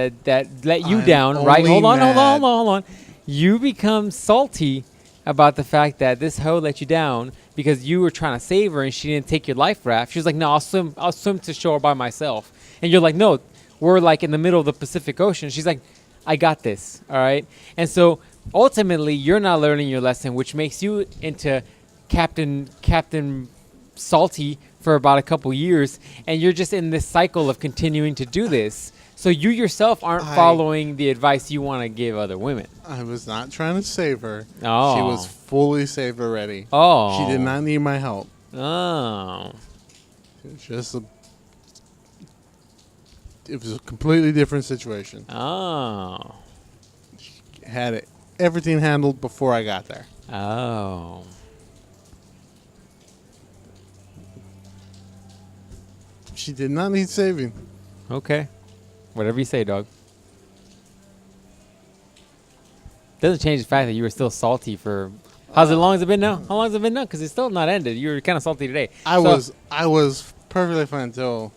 let you down, right? Hold on. You become salty about the fact that this hoe let you down because you were trying to save her and she didn't take your life raft. She was like, "No, I'll swim to shore by myself." And you're like, "No, we're like in the middle of the Pacific Ocean." She's like, "I got this." All right? And so ultimately, you're not learning your lesson, which makes you into Captain Salty for about a couple years, and you're just in this cycle of continuing to do this. So you yourself aren't following the advice you want to give other women. I was not trying to save her. Oh. She was fully saved already. Oh. She did not need my help. Oh. It was a completely different situation. Oh. Had everything handled before I got there. Oh. She did not need saving. Okay. Whatever you say, dog. Doesn't change the fact that you were still salty for... How long has it been now? How long has it been now? Because it's still not ended. You were kind of salty today. I was perfectly fine until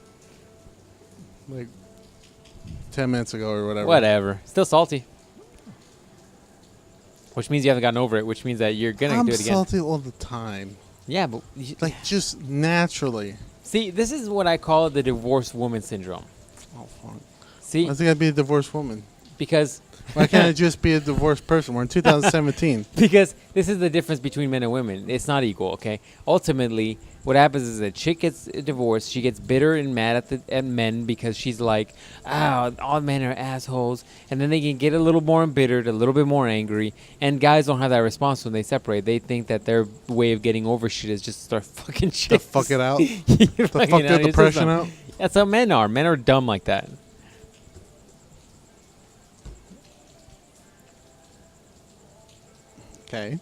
like 10 minutes ago or whatever. Whatever. Still salty. Which means you haven't gotten over it, which means that you're going to do it again. I'm salty all the time. Yeah, but... Like, just naturally. See, this is what I call the divorced woman syndrome. Oh, fuck. See? I think I'd be a divorced woman. Because... Why can't I just be a divorced person? We're in 2017. Because this is the difference between men and women. It's not equal, okay? Ultimately, what happens is a chick gets divorced. She gets bitter and mad at men because she's like, all men are assholes. And then they can get a little more embittered, a little bit more angry. And guys don't have that response when they separate. They think that their way of getting over shit is just start fucking shit. To fuck it out? To fuck the depression out? That's how men are. Men are dumb like that. Okay.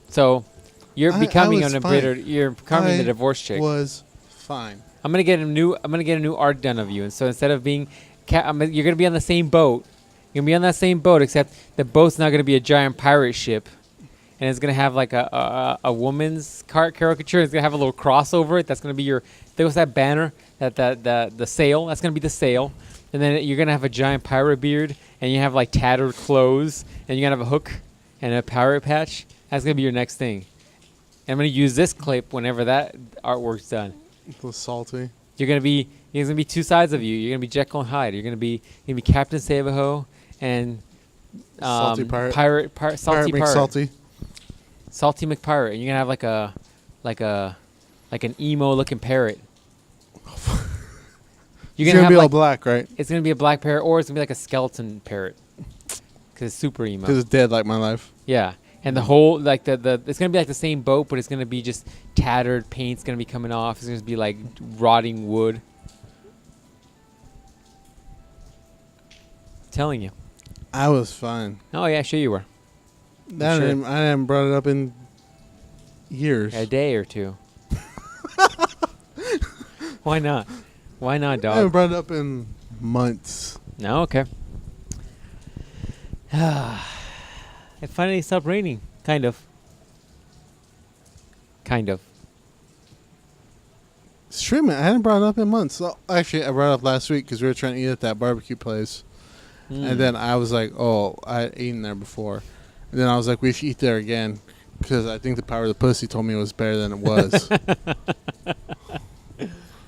So, you're becoming an embittered. fine. You're becoming the divorce chick. Was fine. I'm gonna get a new art done of you, and so instead of being, you're gonna be on the same boat. You're gonna be on that same boat, except the boat's not gonna be a giant pirate ship, and it's gonna have like a woman's caricature. It's gonna have a little cross over it. That's gonna be your. There was that banner, the sail. That's gonna be the sail, and then you're gonna have a giant pirate beard, and you have like tattered clothes, and you're gonna have a hook and a pirate patch. That's gonna be your next thing. And I'm gonna use this clip whenever that artwork's done. A little salty. There's gonna be two sides of you. You're gonna be Jekyll and Hyde. You're gonna be Captain Save-A-Ho and Salty pirate. Salty pirate. Salty. Salty McPirate. And you're gonna have like an emo looking parrot. You're gonna be all black, right? It's gonna be a black parrot, or it's gonna be like a skeleton parrot. Cause it's super emo. Cause it's dead like my life. Yeah. And the whole, like, it's going to be like the same boat, but it's going to be just tattered. Paint's going to be coming off. It's going to be like rotting wood. I'm telling you. I was fine. Oh, yeah, sure you were. I haven't brought it up in years. A day or two. Why not? Why not, dog? I haven't brought it up in months. No? Okay. It finally stopped raining. Kind of. It's true, man. I hadn't brought it up in months. So, actually, I brought it up last week because we were trying to eat at that barbecue place. And then I was like, oh, I had eaten there before. And then I was like, we should eat there again. Because I think the power of the pussy told me it was better than it was.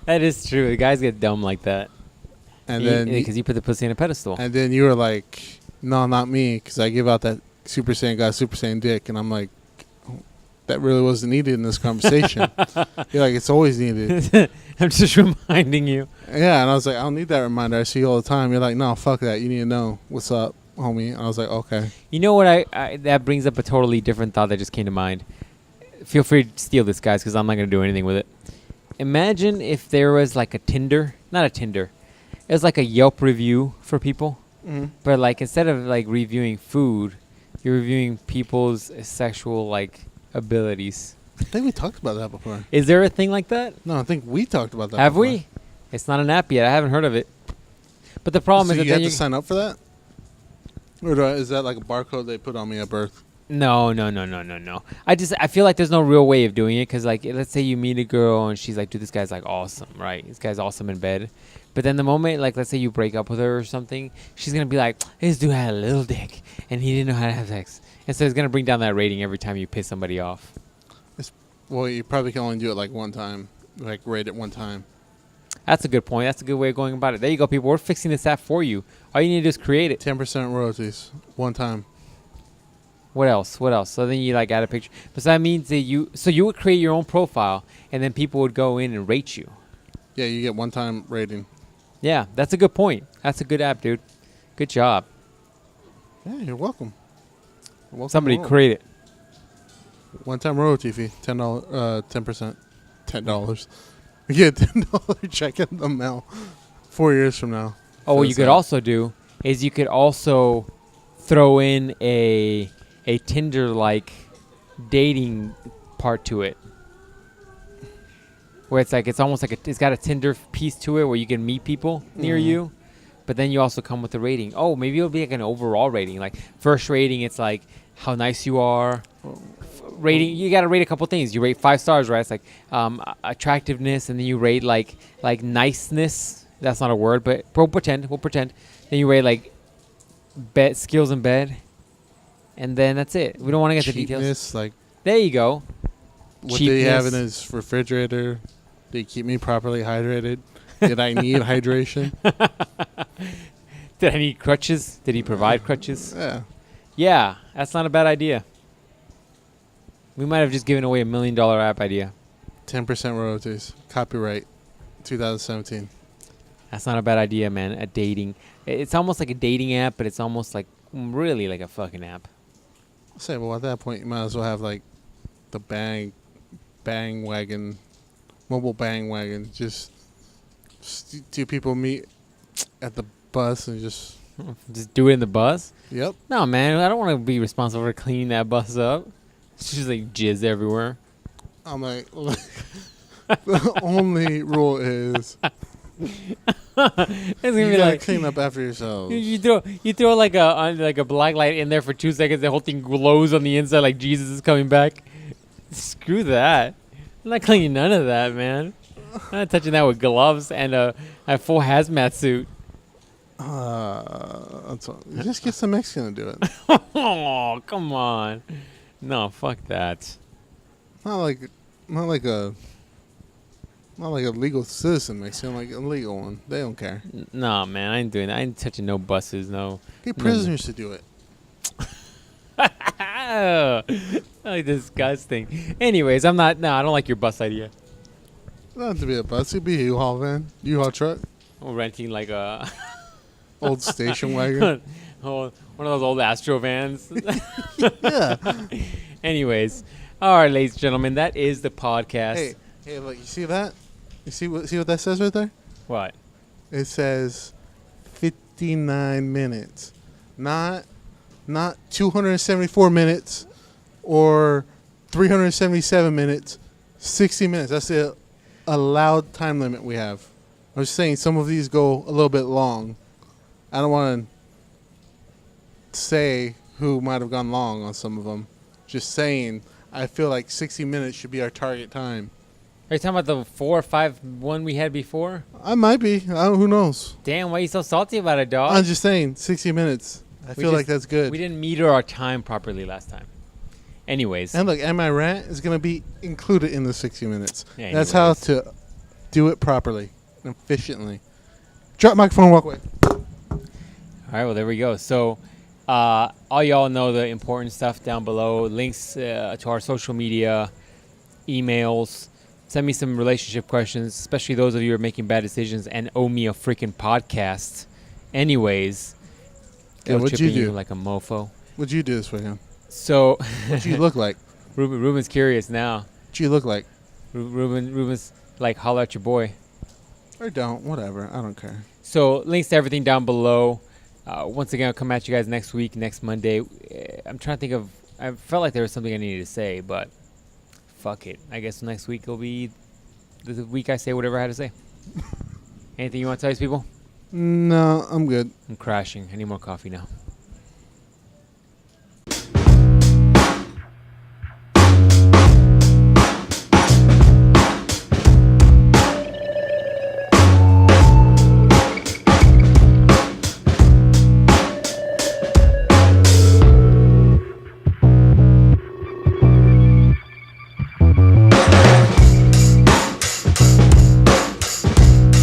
That is true. The guys get dumb like that. And then because you put the pussy on a pedestal. And then you were like, no, not me, because I give out that Super Saiyan God, Super Saiyan dick. And I'm like, that really wasn't needed in this conversation. You're like, it's always needed. I'm just reminding you. Yeah, and I was like, I don't need that reminder. I see you all the time. You're like, no, fuck that. You need to know what's up, homie. And I was like, okay. You know what? I that brings up a totally different thought that just came to mind. Feel free to steal this, guys, because I'm not going to do anything with it. Imagine if there was like a Tinder. Not a Tinder. It was like a Yelp review for people. Mm-hmm. But like instead of like reviewing food, you're reviewing people's sexual like abilities. I think we talked about that before. Is there a thing like that? No, I think we talked about that Have before. we? It's not an app yet. I haven't heard of it. But the problem So is that you then have to sign up for that? Or is that like a barcode they put on me at birth? No. I feel like there's no real way of doing it because, like, let's say you meet a girl and she's like, dude, this guy's like awesome, right? This guy's awesome in bed. But then the moment, like, let's say you break up with her or something, she's going to be like, this dude had a little dick and he didn't know how to have sex. And so it's going to bring down that rating every time you piss somebody off. Well, you probably can only do it like one time, like rate it one time. That's a good point. That's a good way of going about it. There you go, people. We're fixing this app for you. All you need to do is create it. 10% royalties, one time. What else? So then you like add a picture. But so that means that you would create your own profile and then people would go in and rate you. Yeah, you get one time rating. Yeah, that's a good point. That's a good app, dude. Good job. Yeah, you're welcome. Somebody create it. One time royalty fee, $10, 10%, $10. You get a $10 check in the mail 4 years from now. Oh, what you could also do is you could also throw in a Tinder-like dating part to it, where it's like it's almost like it's got a Tinder piece to it where you can meet people near you, but then you also come with a rating. Oh, maybe it'll be like an overall rating. Like first rating, it's like how nice you are. Rating, you got to rate a couple things. You rate 5 stars, right? It's like attractiveness, and then you rate like niceness. That's not a word, but we'll pretend. Then you rate like bed skills in bed, and then that's it. We don't want to get the details. Like there you go. What do you have in his refrigerator? Did he keep me properly hydrated? Did I need hydration? Did I need crutches? Did he provide crutches? Yeah. Yeah, that's not a bad idea. We might have just given away $1 million app idea. 10% royalties. Copyright 2017. That's not a bad idea, man. A dating. It's almost like a dating app, but it's almost like really like a fucking app. I'll say, well, at that point, you might as well have like the bang wagon, mobile bang wagon. Just two people meet at the bus and just do it in the bus? Yep. No, man. I don't want to be responsible for cleaning that bus up. It's just like jizz everywhere. I'm like, the only rule is it's gonna you be gotta like clean up after yourselves. You throw like a black light in there for 2 seconds. The whole thing glows on the inside like Jesus is coming back. Screw that. I'm not cleaning none of that, man. I'm not touching that with gloves and a full hazmat suit. Just get some Mexican to do it. Oh, come on. No, fuck that. Not like a legal citizen Mexican, like a legal one. They don't care. No, man, I ain't doing that. I ain't touching no buses, no. Get prisoners to do it. Like disgusting. Anyways, I don't like your bus idea. It doesn't have to be a bus. It could be a U-Haul van, U-Haul truck, I'm renting like a old station wagon. one of those old Astro vans. Yeah. Anyways, all right, ladies and gentlemen, that is the podcast. Hey, look, you see that? You see what that says right there? What? It says 59 minutes. Not 274 minutes or 377 minutes. 60 minutes. That's the allowed time limit we have. I'm just saying some of these go a little bit long. I don't want to say who might have gone long on some of them. Just saying, I feel like 60 minutes should be our target time. Are you talking about the 4 or 5 one we had before? I might be. Who knows? Damn, why are you so salty about it, dog? I'm just saying, 60 minutes. I feel like that's good. We didn't meter our time properly last time. Anyways. And look, and my rant is going to be included in the 60 minutes. Yeah, That's how to do it properly and efficiently. Drop microphone, walk away. All right, well, there we go. So all y'all know the important stuff down below. Links to our social media, emails. Send me some relationship questions, especially those of you who are making bad decisions and owe me a freaking podcast. Anyways. Yeah, what'd you do? Like a mofo. What'd you do this weekend? So. What'd you look like? Ruben's curious now. What'd you look like? Ruben's like, holler at your boy. Or don't. Whatever. I don't care. So links to everything down below. Once again, I'll come at you guys next week, next Monday. I'm trying to think of... I felt like there was something I needed to say, but fuck it. I guess next week will be the week I say whatever I had to say. Anything you want to tell these people? No, I'm good. I'm crashing. I need more coffee now.